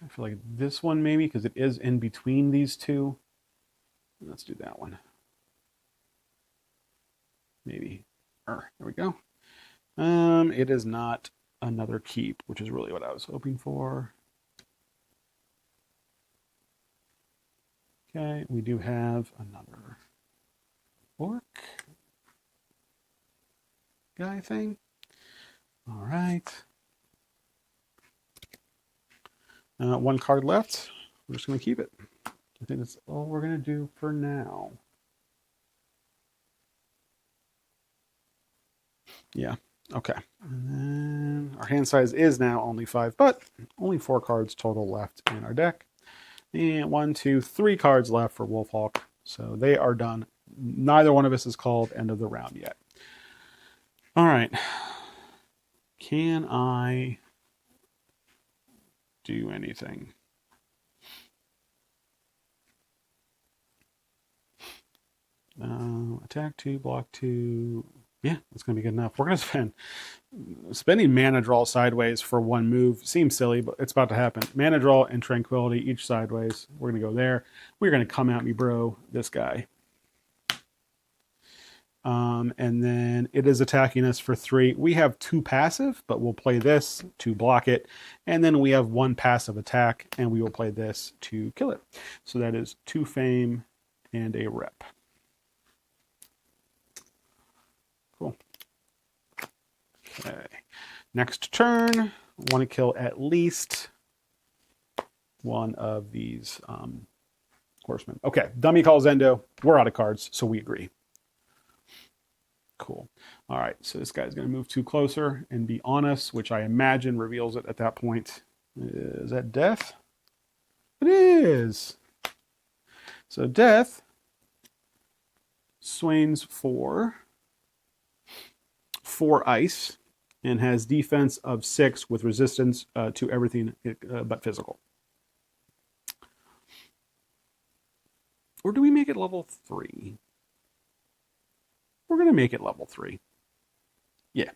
I feel like this one maybe, because it is in between these 2. Let's do that one. Maybe. There we go. It is not another keep, which is really what I was hoping for. Okay, we do have another orc guy thing. All right. One card left. We're just going to keep it. I think that's all we're going to do for now. Yeah, okay. And then our hand size is now only 5, but only 4 cards total left in our deck. And 1, 2, 3 cards left for Wolfhawk. So they are done. Neither one of us is called end of the round yet. All right. Can I do anything? Attack 2, block 2. Yeah, that's going to be good enough. We're going to spending mana draw sideways for 1 move. Seems silly, but it's about to happen. Mana draw and tranquility each sideways. We're going to go there. We're going to come at me, bro. This guy. And then it is attacking us for 3. We have 2 passive, but we'll play this to block it. And then we have 1 passive attack, and we will play this to kill it. So that is 2 fame and a rep. Cool. Okay. Next turn, want to kill at least one of these horsemen. Okay, dummy calls Endo. We're out of cards, so we agree. Cool. All right, so this guy's going to move 2 closer and be on us, which I imagine reveals it at that point. Is that death? It is. So death swings for 4 ice and has defense of 6 with resistance to everything but physical. Or do we make it level 3? We're going to make it level 3. Yeah.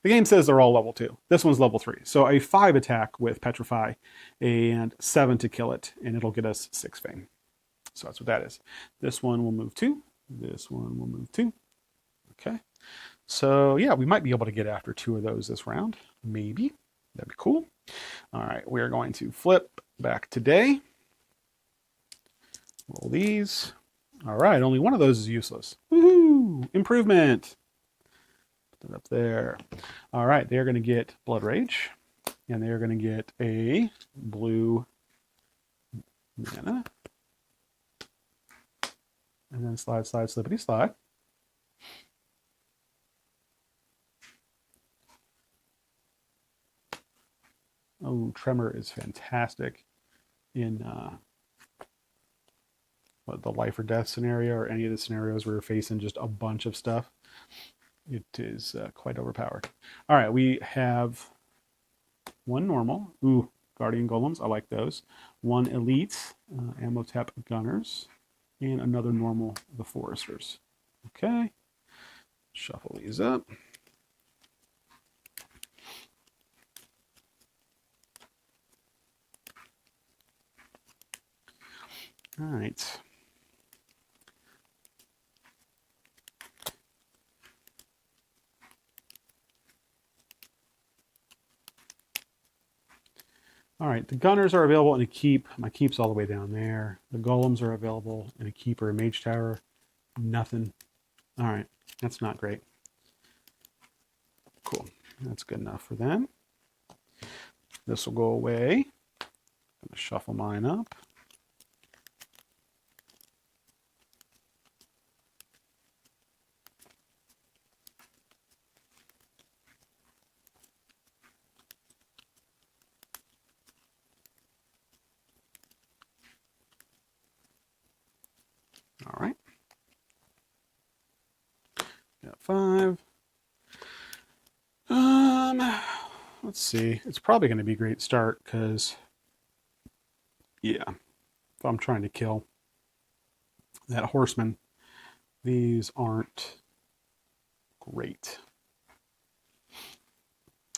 The game says they're all level 2. This one's level 3. So a 5 attack with Petrify and 7 to kill it, and it'll get us 6 fame. So that's what that is. This one will move 2. This one will move 2. Okay. So yeah, we might be able to get after 2 of those this round. Maybe. That'd be cool. All right. We are going to flip back today. Roll these. All right, only one of those is useless. Woohoo! Improvement. Put that up there. All right, they're going to get Blood Rage, and they're going to get a blue mana. And then slide, slide, slippity slide. Oh, Tremor is fantastic in the life or death scenario or any of the scenarios where you're facing just a bunch of stuff. It is quite overpowered. All right, we have 1 normal. Ooh, Guardian Golems. I like those. 1 elite, Amotep Gunners, and another normal, the Foresters. Okay. Shuffle these up. All right. All right, the Gunners are available in a keep. My keep's all the way down there. The Golems are available in a keep or a Mage Tower. Nothing. All right, that's not great. Cool, that's good enough for them. This will go away. I'm gonna shuffle mine up. All right. Got 5. Let's see. It's probably going to be a great start because, yeah, if I'm trying to kill that horseman, these aren't great.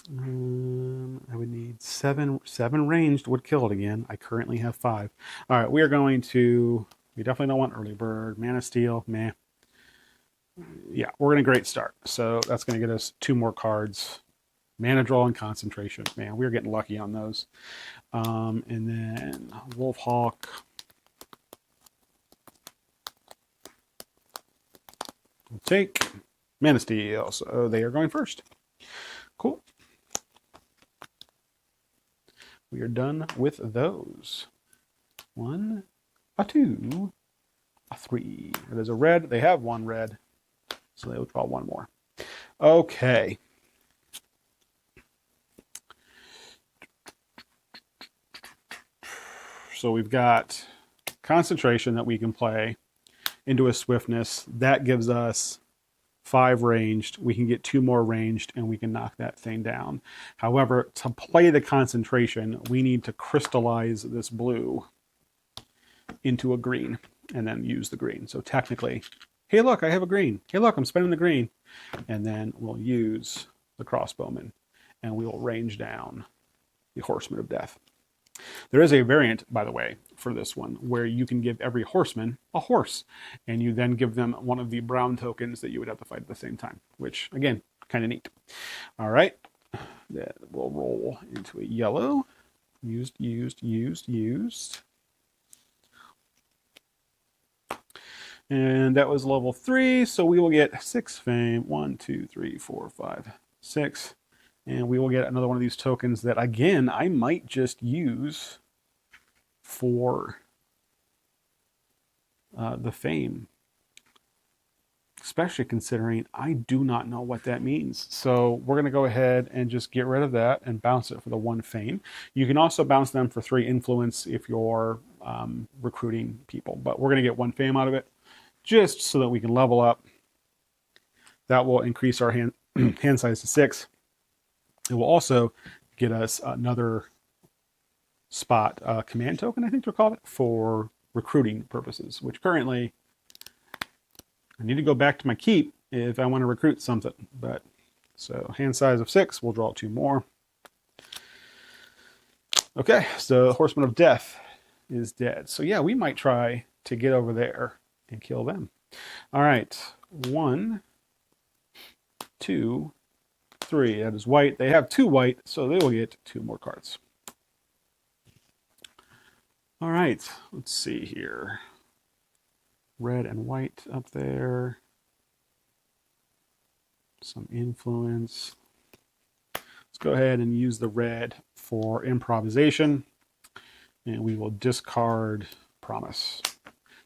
I would need 7 ranged would kill it again. I currently have 5. All right, we are going to. We definitely don't want early bird. Mana Steel, meh. Yeah, we're in a great start. So that's going to get us 2 more cards. Mana draw and concentration. Man, we're getting lucky on those. And then Wolfhawk. We'll take Mana Steel. So they are going first. Cool. We are done with those. 1, a 2, a 3. It is a red. They have 1 red, so they will draw 1 more. Okay. So we've got concentration that we can play into a swiftness. That gives us 5 ranged. We can get 2 more ranged, and we can knock that thing down. However, to play the concentration, we need to crystallize this blue into a green, and then use the green. So technically, hey look, I have a green. Hey look, I'm spending the green. And then we'll use the crossbowman, and we will range down the Horsemen of Death. There is a variant, by the way, for this one, where you can give every horseman a horse, and you then give them one of the brown tokens that you would have to fight at the same time, which, again, kind of neat. All right, then we'll roll into a yellow. Used. And that was level 3, so we will get 6 fame. 1, 2, 3, 4, 5, 6. And we will get another one of these tokens that, again, I might just use for the fame. Especially considering I do not know what that means. So we're going to go ahead and just get rid of that and bounce it for the 1 fame. You can also bounce them for 3 influence if you're recruiting people. But we're going to get 1 fame out of it just so that we can level up. That will increase our hand size to 6. It will also get us another spot command token, I think they're called it, for recruiting purposes, which currently I need to go back to my keep if I want to recruit something. But so hand size of 6, we'll draw 2 more. Okay, so Horseman of Death is dead. So yeah, we might try to get over there and kill them. All right, 1, 2, 3. That is white. They have 2 white, so they will get 2 more cards. All right, let's see here. Red and white up there. Some influence. Let's go ahead and use the red for improvisation. And we will discard Promise.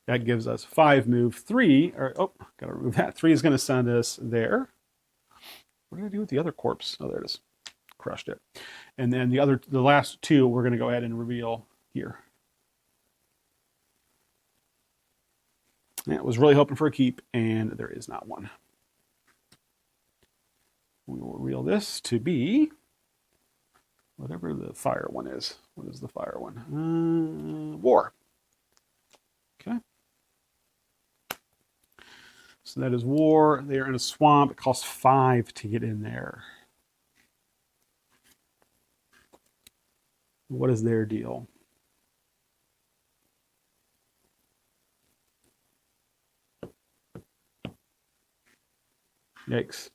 That gives us 5 move. 3, or, oh, gotta remove that. 3 is going to send us there. What did I do with the other corpse? Oh, there it is. Crushed it. And then the last 2, we're going to go ahead and reveal here. Yeah, was really hoping for a keep, and there is not one. We will reveal this to be whatever the fire one is. What is the fire one? War. Okay. So that is War. They are in a swamp. It costs 5 to get in there. What is their deal? Yikes.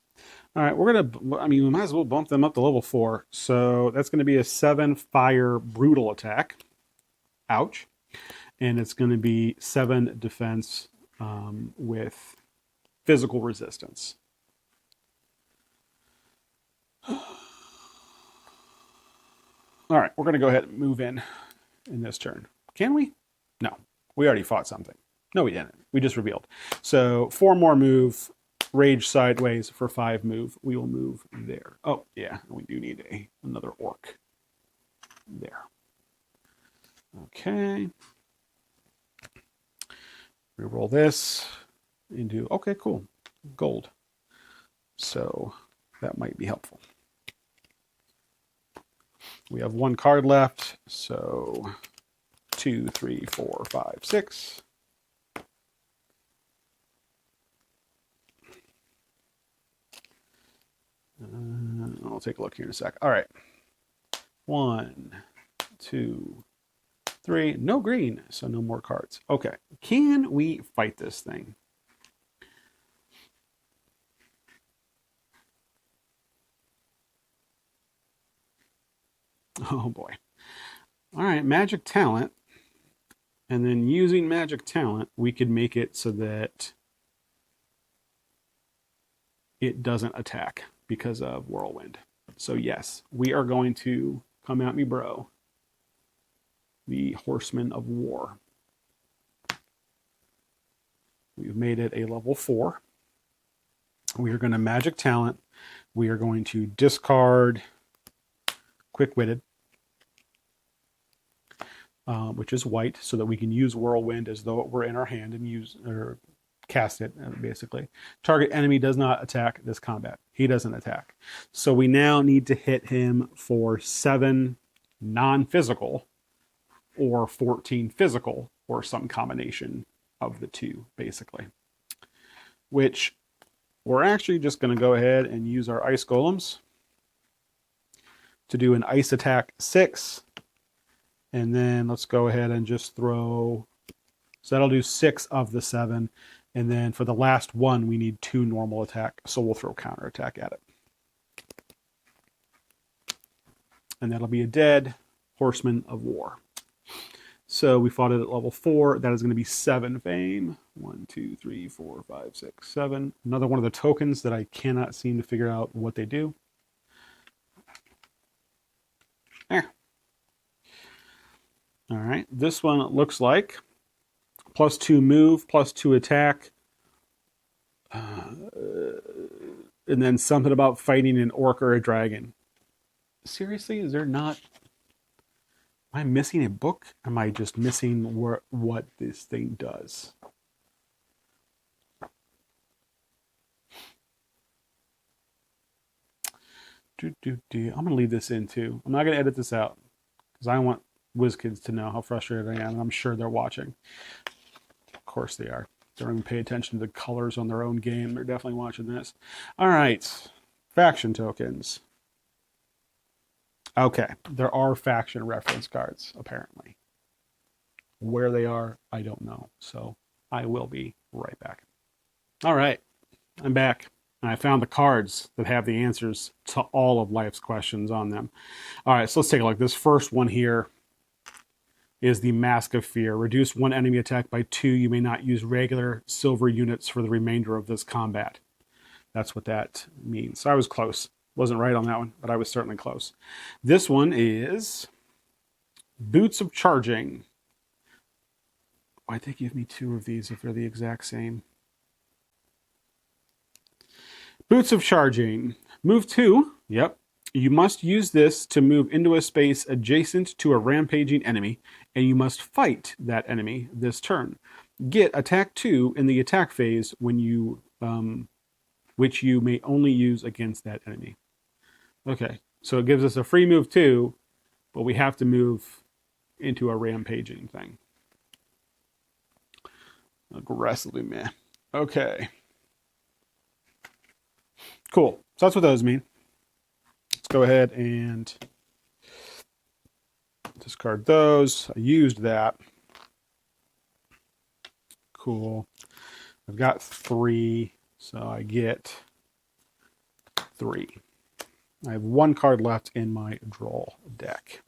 All right, we might as well bump them up to level 4. So that's going to be a 7 fire brutal attack. Ouch. And it's going to be 7 defense with physical resistance. All right, we're going to go ahead and move in this turn. Can we? No, we already fought something. No, we didn't. We just revealed. So 4 more move. Rage sideways for 5 move. We will move there. Oh, yeah, we do need another orc there. Okay. Reroll this into, okay, cool, gold. So that might be helpful. We have 1 card left, so 2, 3, 4, 5, 6. I'll take a look here in a sec. All right. 1, 2, 3. No green, so no more cards. Okay. Can we fight this thing? Oh boy. All right. Magic talent. And then using magic talent, we could make it so that it doesn't attack because of Whirlwind. So yes, we are going to come at me, bro, the Horsemen of War. We've made it a level 4. We are going to Magic Talent. We are going to discard Quick-Witted, which is white, so that we can use Whirlwind as though it were in our hand and use or cast it, basically. Target enemy does not attack this combat. He doesn't attack. So we now need to hit him for 7 non-physical or 14 physical, or some combination of the two, basically. Which we're actually just going to go ahead and use our Ice Golems to do an Ice Attack 6. And then let's go ahead and just throw... So that'll do 6 of the 7. And then for the last one, we need 2 normal attack. So we'll throw counter attack at it. And that'll be a dead Horseman of War. So we fought it at level 4. That is going to be 7 fame. 1, 2, 3, 4, 5, 6, 7. Another one of the tokens that I cannot seem to figure out what they do. There. All right. This one looks like +2 move, +2 attack. And then something about fighting an orc or a dragon. Seriously, is there not... Am I missing a book? Am I just missing what this thing does? I'm going to leave this in too. I'm not going to edit this out because I want WizKids to know how frustrated I am, and I'm sure they're watching. Of course they are. They don't even pay attention to the colors on their own game. They're definitely watching this. All right. Faction tokens. Okay. There are faction reference cards, apparently. Where they are, I don't know. So I will be right back. All right. I'm back. And I found the cards that have the answers to all of life's questions on them. All right. So let's take a look. This first one here is the Mask of Fear. Reduce 1 enemy attack by 2. You may not use regular silver units for the remainder of this combat. That's what that means. So I was close. Wasn't right on that one, but I was certainly close. This one is Boots of Charging. Why'd they give me 2 of these if they're the exact same? Boots of Charging. Move 2. Yep. You must use this to move into a space adjacent to a rampaging enemy, and you must fight that enemy this turn. Get attack 2 in the attack phase when you, which you may only use against that enemy. Okay, so it gives us a free move 2, but we have to move into a rampaging thing. Aggressively meh. Okay. Cool. So that's what those mean. Let's go ahead and discard those. I used that. Cool. I've got 3, so I get 3. I have 1 card left in my draw deck.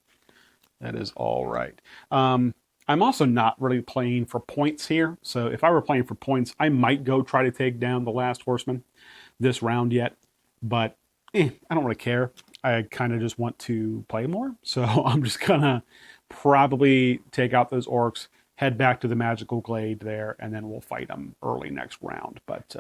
That is all right. I'm also not really playing for points here. So if I were playing for points, I might go try to take down the last Horseman this round yet. But I don't really care. I kind of just want to play more. So I'm just going to probably take out those orcs, head back to the Magical Glade there, and then we'll fight them early next round. But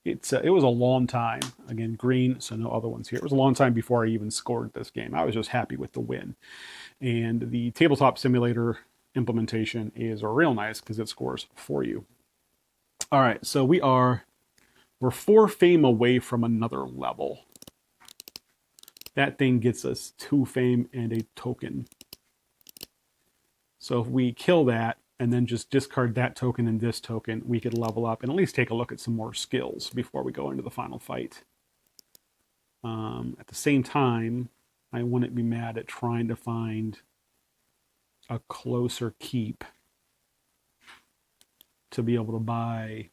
it was a long time. Again, green, so no other ones here. It was a long time before I even scored this game. I was just happy with the win. And the Tabletop Simulator implementation is real nice because it scores for you. All right, so we're 4 fame away from another level. That thing gets us 2 fame and a token. So if we kill that and then just discard that token and this token, we could level up and at least take a look at some more skills before we go into the final fight. At the same time, I wouldn't be mad at trying to find a closer keep to be able to buy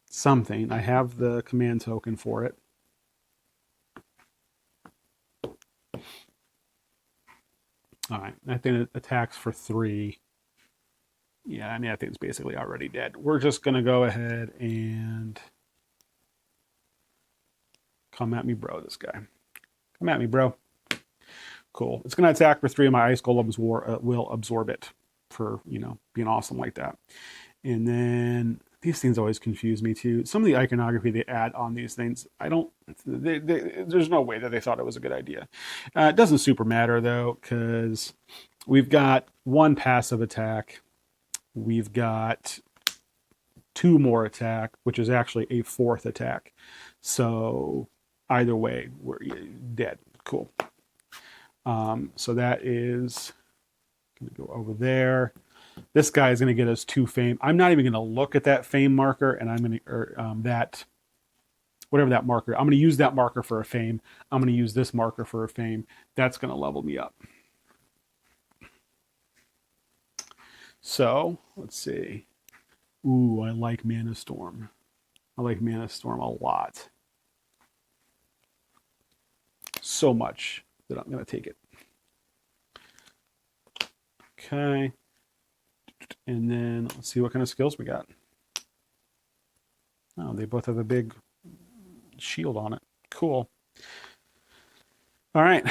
something. I have the command token for it. All right, I think it attacks for 3. Yeah, I mean, I think it's basically already dead. We're just going to go ahead and come at me, bro, this guy. Come at me, bro. Cool. It's going to attack for 3, and my ice golems will absorb it for, being awesome like that. And then these things always confuse me too. Some of the iconography they add on these things, there's no way that they thought it was a good idea. It doesn't super matter though, because we've got 1 passive attack. We've got 2 more attack, which is actually a 4th attack. So either way, we're dead. Cool. So that is going to go over there. This guy is going to get us 2 fame. I'm not even going to look at that fame marker, and I'm going to, whatever that marker, I'm going to use that marker for a fame. I'm going to use this marker for a fame. That's going to level me up. So, let's see. Ooh, I like Mana Storm. I like Mana Storm a lot. So much that I'm going to take it. Okay. And then let's see what kind of skills we got. Oh, they both have a big shield on it. Cool. All right.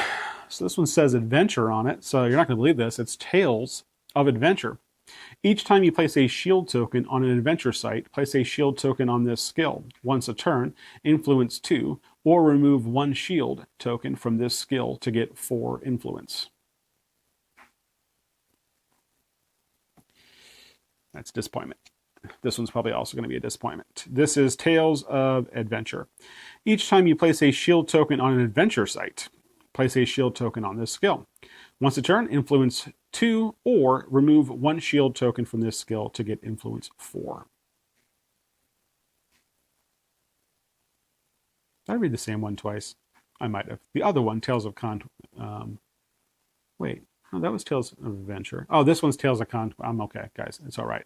So this one says adventure on it. So you're not going to believe this. It's Tales of Adventure. Each time you place a shield token on an adventure site, place a shield token on this skill. Once a turn, influence 2, or remove 1 shield token from this skill to get 4 influence. That's disappointment. This one's probably also going to be a disappointment. This is Tales of Adventure. Each time you place a shield token on an adventure site, place a shield token on this skill. Once a turn, influence 2, or remove 1 shield token from this skill to get influence 4. Did I read the same one twice? I might have. The other one, Tales of wait. Oh, that was Tales of Adventure. Oh, this one's Tales of Conquest. I'm okay, guys. It's all right.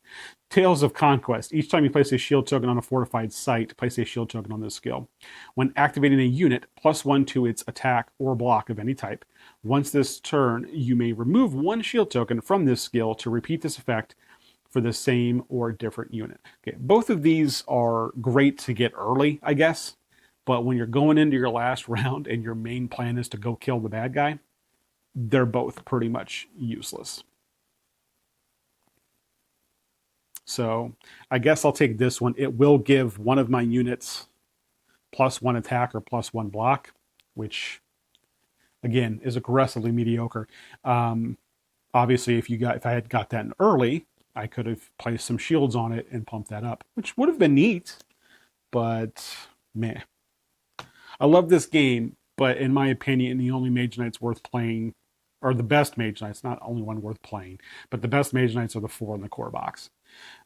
Tales of Conquest. Each time you place a shield token on a fortified site, place a shield token on this skill. When activating a unit, +1 to its attack or block of any type. Once this turn, you may remove 1 shield token from this skill to repeat this effect for the same or different unit. Okay, both of these are great to get early, I guess. But when you're going into your last round and your main plan is to go kill the bad guy, they're both pretty much useless. So I guess I'll take this one. It will give one of my units +1 attack or +1 block, which again is aggressively mediocre. Obviously, if I had got that in early, I could have placed some shields on it and pumped that up, which would have been neat. But meh. I love this game, but in my opinion, the only Mage Knights worth playing, or the best Mage Knights, not only one worth playing, but the best Mage Knights are the 4 in the core box.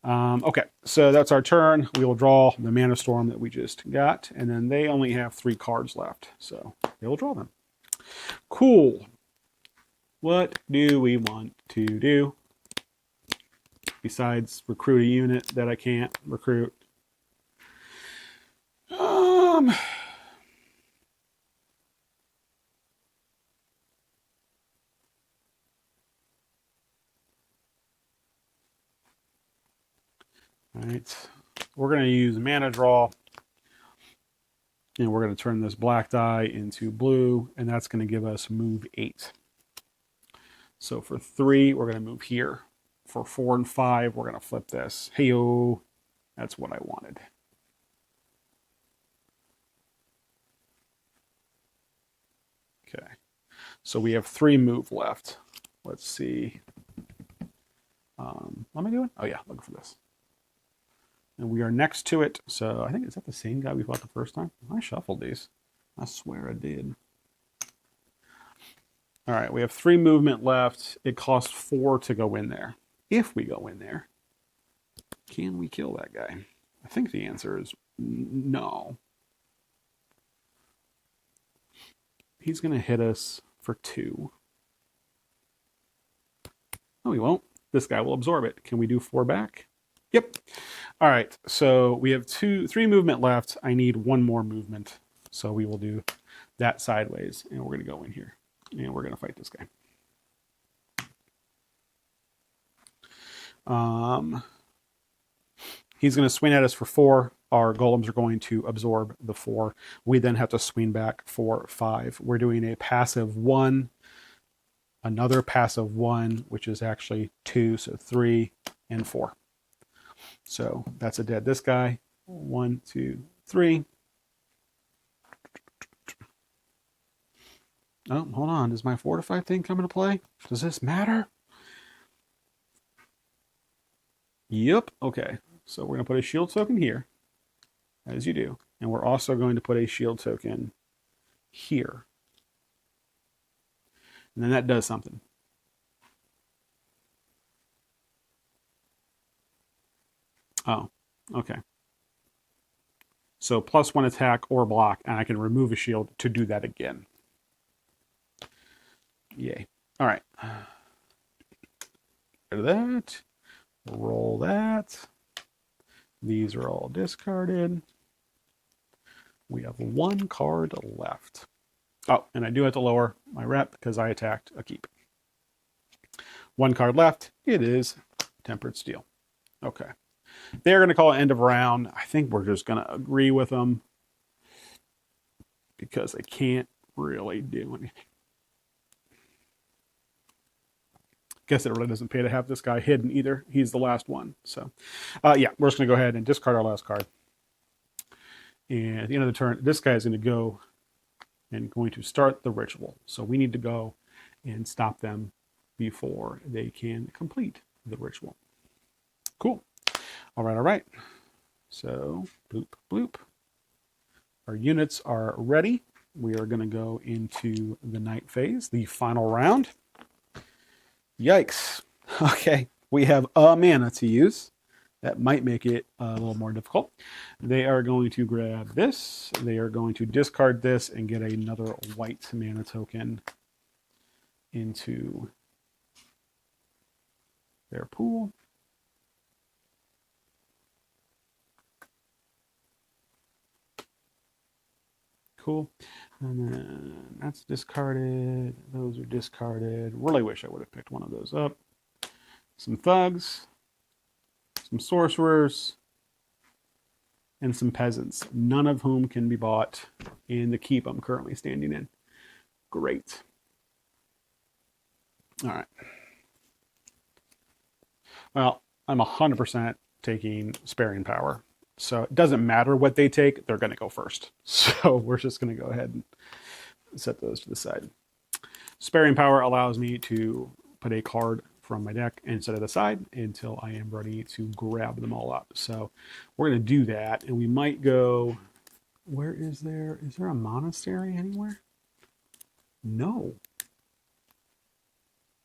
Okay, so that's our turn. We will draw the Mana Storm that we just got, and then they only have 3 cards left, so they will draw them. Cool. What do we want to do? Besides recruit a unit that I can't recruit. All right, we're going to use Mana Draw, and we're going to turn this black die into blue, and that's going to give us move 8. So for 3, we're going to move here. For 4 and 5, we're going to flip this. Hey-o, that's what I wanted. Okay, so we have 3 move left. Let's see. What am I doing? Oh yeah, looking for this. And we are next to it. So I think, is that the same guy we fought the first time? I shuffled these. I swear I did. All right, we have 3 movement left. It costs 4 to go in there. If we go in there, can we kill that guy? I think the answer is no. He's going to hit us for 2. No, he won't. This guy will absorb it. Can we do 4 back? Yep. All right, so we have 3 movement left. I need 1 more movement. So we will do that sideways, and we're going to go in here, and we're going to fight this guy. He's going to swing at us for 4. Our golems are going to absorb the 4. We then have to swing back for 5. We're doing a passive 1 another passive 1, which is actually 2, so 3 and 4. So that's a dead. This guy, 1, 2, 3. Oh, hold on. Does my fortify thing come into play? Does this matter? Yep. Okay. So we're going to put a shield token here, as you do. And we're also going to put a shield token here. And then that does something. Oh, okay. So +1 attack or block, and I can remove a shield to do that again. Yay. All right. Rid of that. Roll that. These are all discarded. We have 1 card left. Oh, and I do have to lower my rep because I attacked a keep. 1 card left. It is Tempered Steel. Okay. They're going to call it end of round. I think we're just going to agree with them because they can't really do anything. Guess it really doesn't pay to have this guy hidden either. He's the last one. So, yeah, we're just going to go ahead and discard our last card. And at the end of the turn, this guy is going to go and going to start the ritual. So we need to go and stop them before they can complete the ritual. Cool. All right. So, bloop, bloop. Our units are ready. We are going to go into the night phase, the final round. Yikes. Okay, we have a mana to use. That might make it a little more difficult. They are going to grab this. They are going to discard this and get another white mana token into their pool. Cool. And then that's discarded. Those are discarded. Really wish I would have picked one of those up. Some thugs, some sorcerers, and some peasants, none of whom can be bought in the keep I'm currently standing in. Great. All right. Well, I'm 100% taking Sparing Power. So it doesn't matter what they take, they're going to go first. So we're just going to go ahead and set those to the side. Sparing Power allows me to put a card from my deck and set it aside until I am ready to grab them all up. So we're going to do that, and we might go... Where is there? Is there a monastery anywhere? No.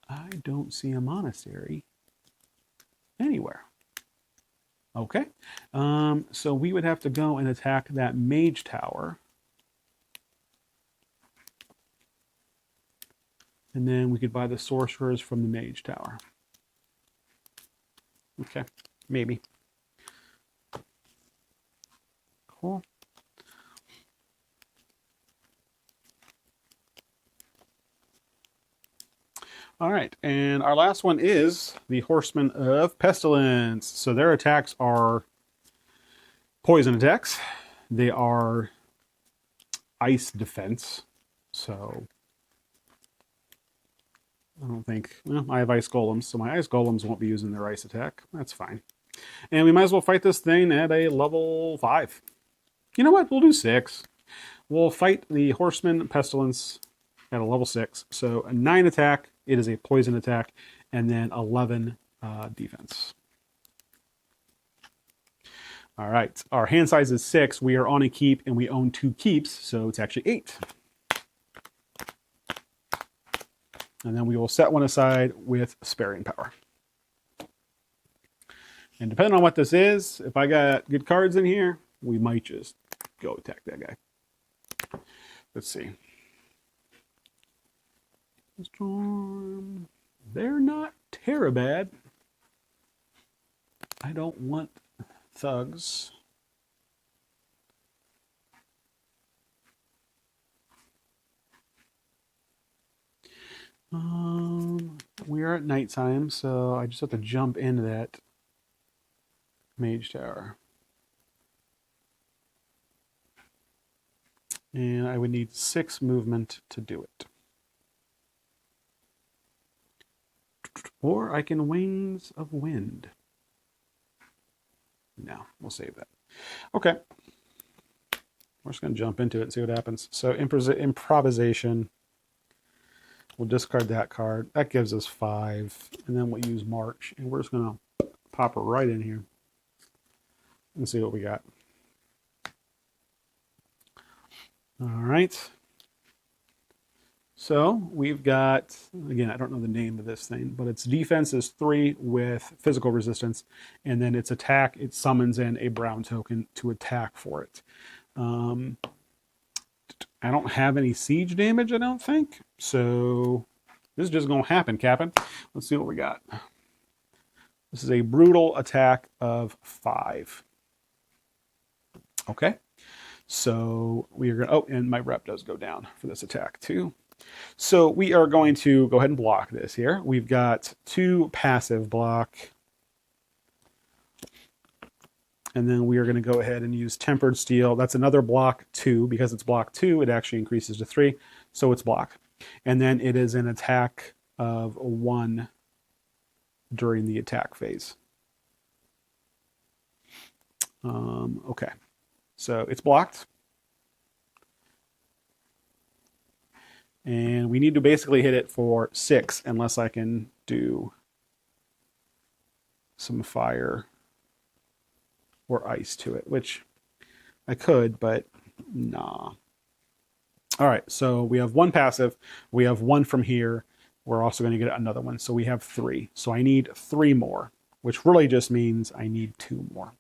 I don't see a monastery anywhere. Okay, so we would have to go and attack that mage tower. And then we could buy the sorcerers from the mage tower. Okay, maybe. Cool. All right, and our last one is the Horsemen of Pestilence. So their attacks are poison attacks. They are ice defense. So I don't think... Well, I have ice golems, so my ice golems won't be using their ice attack. That's fine. And we might as well fight this thing at a level 5. You know what? We'll do 6. We'll fight the Horsemen Pestilence at a level 6. So a 9 attack. It is a poison attack, and then 11 defense. All right, our hand size is 6. We are on a keep, and we own 2 keeps, so it's actually 8. And then we will set one aside with Sparing Power. And depending on what this is, if I got good cards in here, we might just go attack that guy. Let's see. Storm. They're not terrible bad. I don't want thugs. We are at nighttime, so I just have to jump into that mage tower. And I would need 6 movement to do it. Or I can Wings of Wind. No, we'll save that. Okay. We're just going to jump into it and see what happens. So improvisation. We'll discard that card. That gives us 5. And then we'll use March. And we're just going to pop her right in here and see what we got. All right. So we've got, again, I don't know the name of this thing, but its defense is 3 with physical resistance. And then its attack, it summons in a brown token to attack for it. I don't have any siege damage, I don't think. So this is just going to happen, Captain. Let's see what we got. This is a brutal attack of 5. Okay. So we are going to, oh, and my rep does go down for this attack too. So we are going to go ahead and block this here. We've got 2 passive block. And then we are going to go ahead and use Tempered Steel. That's another block 2. Because it's block 2, it actually increases to 3. So it's blocked. And then it is an attack of 1 during the attack phase. Okay. So it's blocked. And we need to basically hit it for 6 unless I can do some fire or ice to it, which I could, but nah. All right, so we have 1 passive. We have 1 from here. We're also going to get another one. So we have 3. So I need 3 more, which really just means I need 2 more.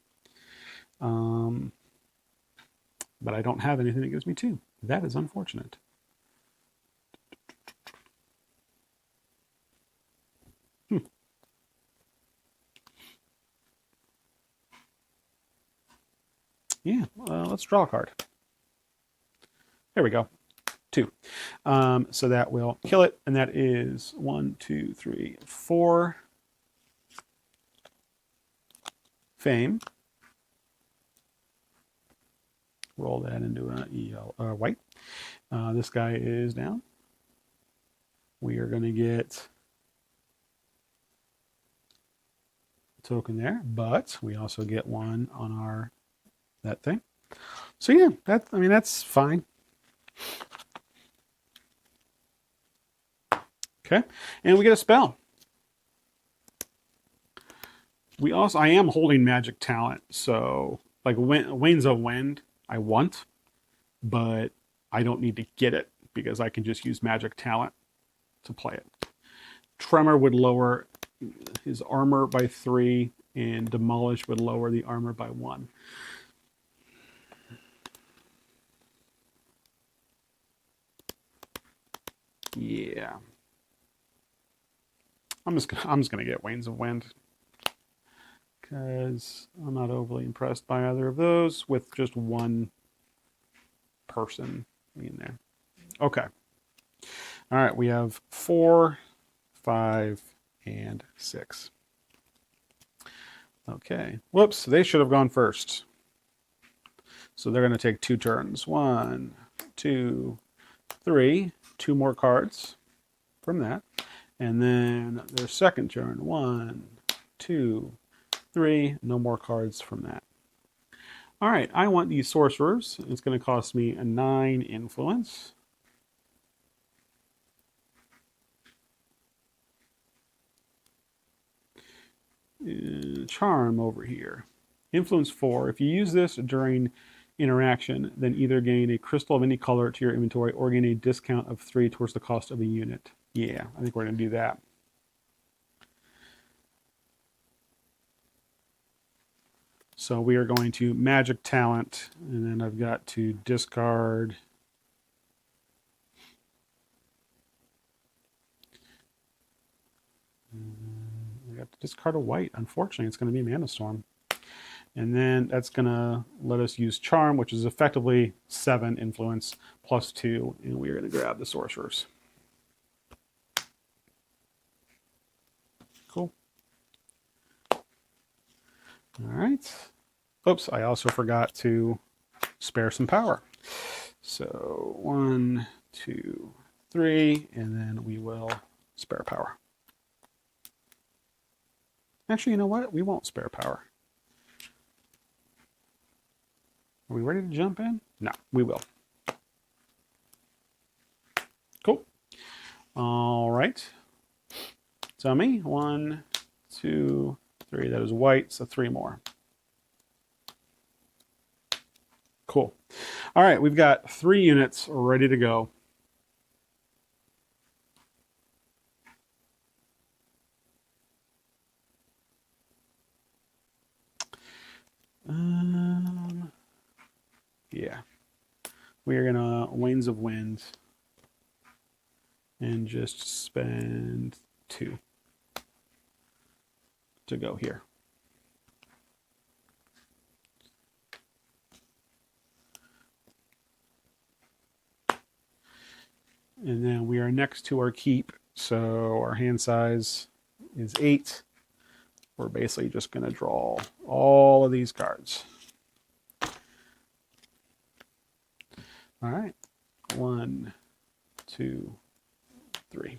But I don't have anything that gives me 2. That is unfortunate. Yeah, let's draw a card. There we go. 2. So that will kill it, and that is 1, 2, 3, 4. Fame. Roll that into a white. This guy is down. We are going to get a token there, but we also get 1 on our that thing. So yeah, that's fine. Okay, and we get a spell. I am holding magic talent, so like Wings of Wind, I want, but I don't need to get it because I can just use magic talent to play it. Tremor would lower his armor by 3, and Demolish would lower the armor by 1. Yeah. I'm just gonna get Wings of Wind because I'm not overly impressed by either of those with just 1 person in there. Okay. All right, we have 4, 5, and 6. Okay. Whoops, they should have gone first. So they're going to take 2 turns. 1, 2, 3. 2 more cards from that. And then their second turn. 1, 2, 3. No more cards from that. All right, I want these sorcerers. It's going to cost me a 9 influence. Charm over here. Influence 4. If you use this during interaction, then either gain a crystal of any color to your inventory or gain a discount of 3 towards the cost of a unit. Yeah, I think we're going to do that. So we are going to Magic Talent, and then I've got to discard. I got to discard a white. Unfortunately, it's going to be Mana Storm. And then that's going to let us use Charm, which is effectively 7 influence plus 2. And we're going to grab the sorcerers. Cool. All right. Oops, I also forgot to spare some power. So 1, 2, 3, and then we will spare power. Actually, you know what? We won't spare power. Are we ready to jump in? No, we will. Cool. All right. Tell me. 1, 2, 3. That is white, so 3 more. Cool. All right, we've got 3 units ready to go. Yeah. We are gonna Wanes of Wind and just spend 2 to go here. And then we are next to our keep, so our hand size is 8. We're basically just going to draw all of these cards. All right. 1, 2, 3.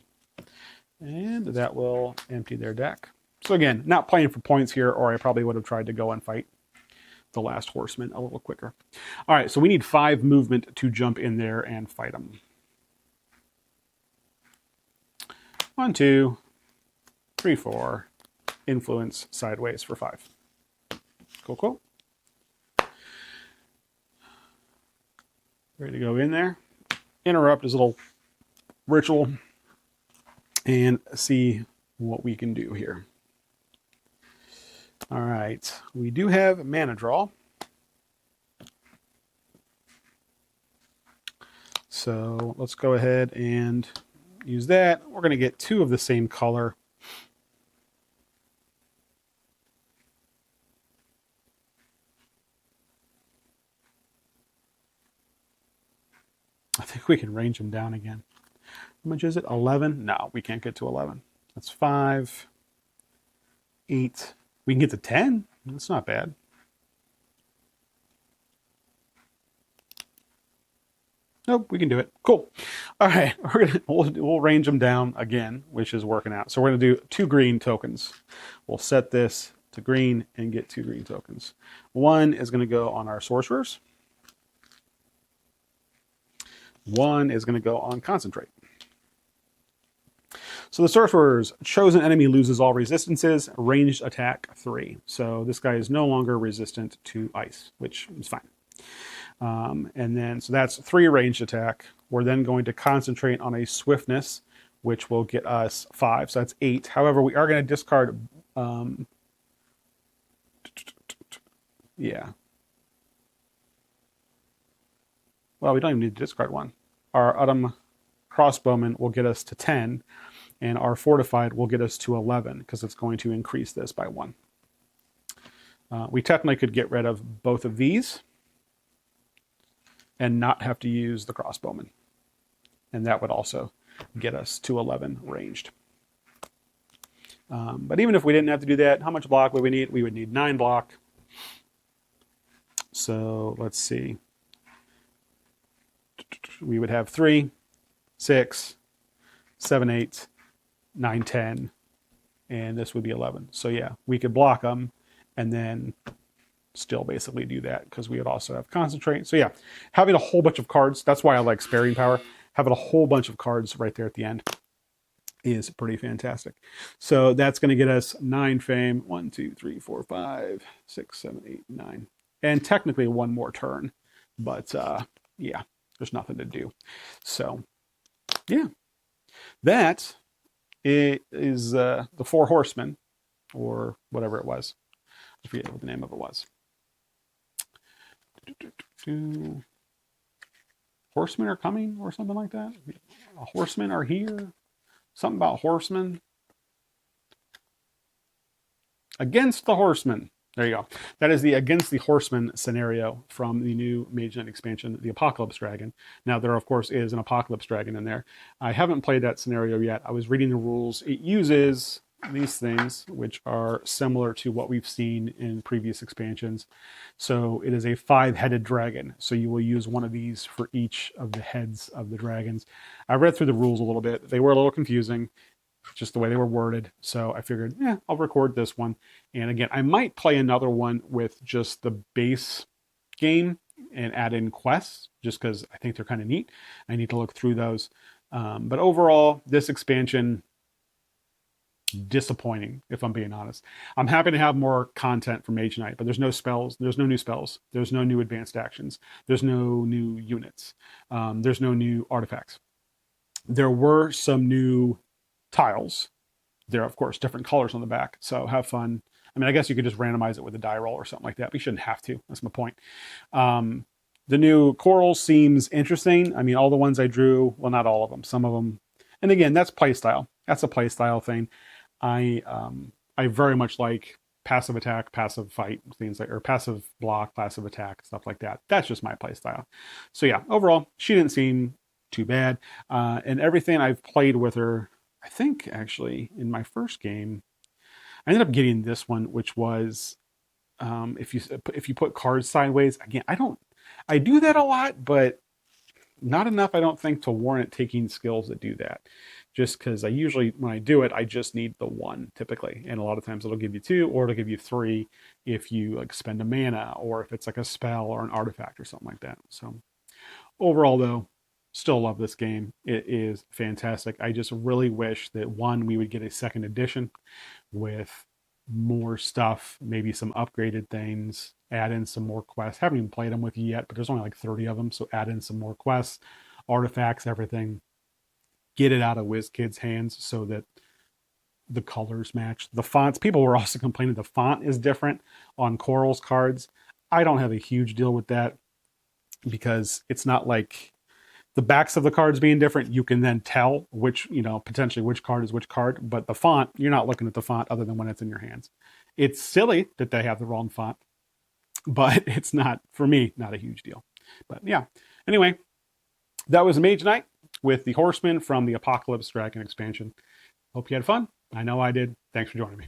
And that will empty their deck. So again, not playing for points here, or I probably would have tried to go and fight the last Horseman a little quicker. All right, so we need 5 movement to jump in there and fight them. 1, 2, 3, 4. Influence sideways for 5. Cool, cool. Ready to go in there. Interrupt his little ritual and see what we can do here. All right, we do have mana draw. So let's go ahead and use that. We're going to get 2 of the same color. I think we can range them down again. How much is it? 11? No, we can't get to 11. That's 5, 8. We can get to 10. That's not bad. Nope, we can do it. Cool. All right, we'll range them down again, which is working out. So we're going to do 2 green tokens. We'll set this to green and get 2 green tokens. 1 is going to go on our sorcerers. 1 is going to go on concentrate. So the sorcerer's chosen enemy loses all resistances, ranged attack 3. So this guy is no longer resistant to ice, which is fine. And then, so that's 3 ranged attack. We're then going to concentrate on a swiftness, which will get us 5. So that's 8. However, we are going to discard, yeah. Well, we don't even need to discard 1. Our Autumn Crossbowman will get us to 10, and our Fortified will get us to 11, because it's going to increase this by 1. We technically could get rid of both of these and not have to use the Crossbowman. And that would also get us to 11 ranged. But even if we didn't have to do that, how much block would we need? We would need 9 block. So let's see. We would have 3, 6, 7, 8, 9, 10, and this would be 11. So yeah, we could block them and then still basically do that, because we would also have concentrate. So yeah, having a whole bunch of cards, that's why I like sparing power. Having a whole bunch of cards right there at the end is pretty fantastic. So that's going to get us 9 fame. 1, 2, 3, 4, 5, 6, 7, 8, 9. And technically 1 more turn. But yeah, there's nothing to do. So yeah, that is the 4 Horsemen, or whatever it was. I forget what the name of it was. Horsemen are coming, or something like that. Horsemen are here. Something about Horsemen. Against the Horsemen. There you go. That is the Against the Horsemen scenario from the new Mage Knight expansion, the Apocalypse Dragon. Now, there, of course, is an Apocalypse Dragon in there. I haven't played that scenario yet. I was reading the rules. It uses these things, which are similar to what we've seen in previous expansions. So it is a 5-headed dragon. So you will use one of these for each of the heads of the dragons. I read through the rules a little bit. They were a little confusing. just the way they were worded. So I figured, yeah, I'll record this one. And again, I might play another one with just the base game and add in quests, just because I think they're kind of neat. I need to look through those. But overall, this expansion, disappointing, if I'm being honest. I'm happy to have more content for Mage Knight, but there's no spells, there's no new spells, there's no new advanced actions, there's no new units, there's no new artifacts. There were some new tiles. There are, of course, different colors on the back, so have fun. I mean, I guess you could just randomize it with a die roll or something like that, but you shouldn't have to. That's my point. The new coral seems interesting. I mean, all the ones I drew, well, not all of them, some of them. And again, that's playstyle. That's a playstyle thing. I very much like passive attack, passive fight, things like, or passive block, passive attack, stuff like that. That's just my playstyle. So yeah, overall, she didn't seem too bad. And everything I've played with her, I think actually in my first game, I ended up getting this one, which was if you put cards sideways. Again, I do that a lot, but not enough, I don't think, to warrant taking skills that do that. Just because I usually, when I do it, I just need the one typically. And a lot of times it'll give you two, or it'll give you three if you like spend a mana, or if it's like a spell or an artifact or something like that. So overall though, still love this game. It is fantastic. I just really wish that we would get a second edition with more stuff, maybe some upgraded things, add in some more quests. Haven't even played them with you yet, but there's only like 30 of them. So add in some more quests, artifacts, everything. Get it out of WizKids' hands so that the colors match. The fonts, people were also complaining the font is different on Coral's cards. I don't have a huge deal with that because it's not like the backs of the cards being different. You can then tell which, potentially which card is which card, but the font, you're not looking at the font other than when it's in your hands. It's silly that they have the wrong font, but it's not, for me, not a huge deal. But yeah, anyway, that was Mage Knight with the Horsemen from the Apocalypse Dragon expansion. Hope you had fun. I know I did. Thanks for joining me.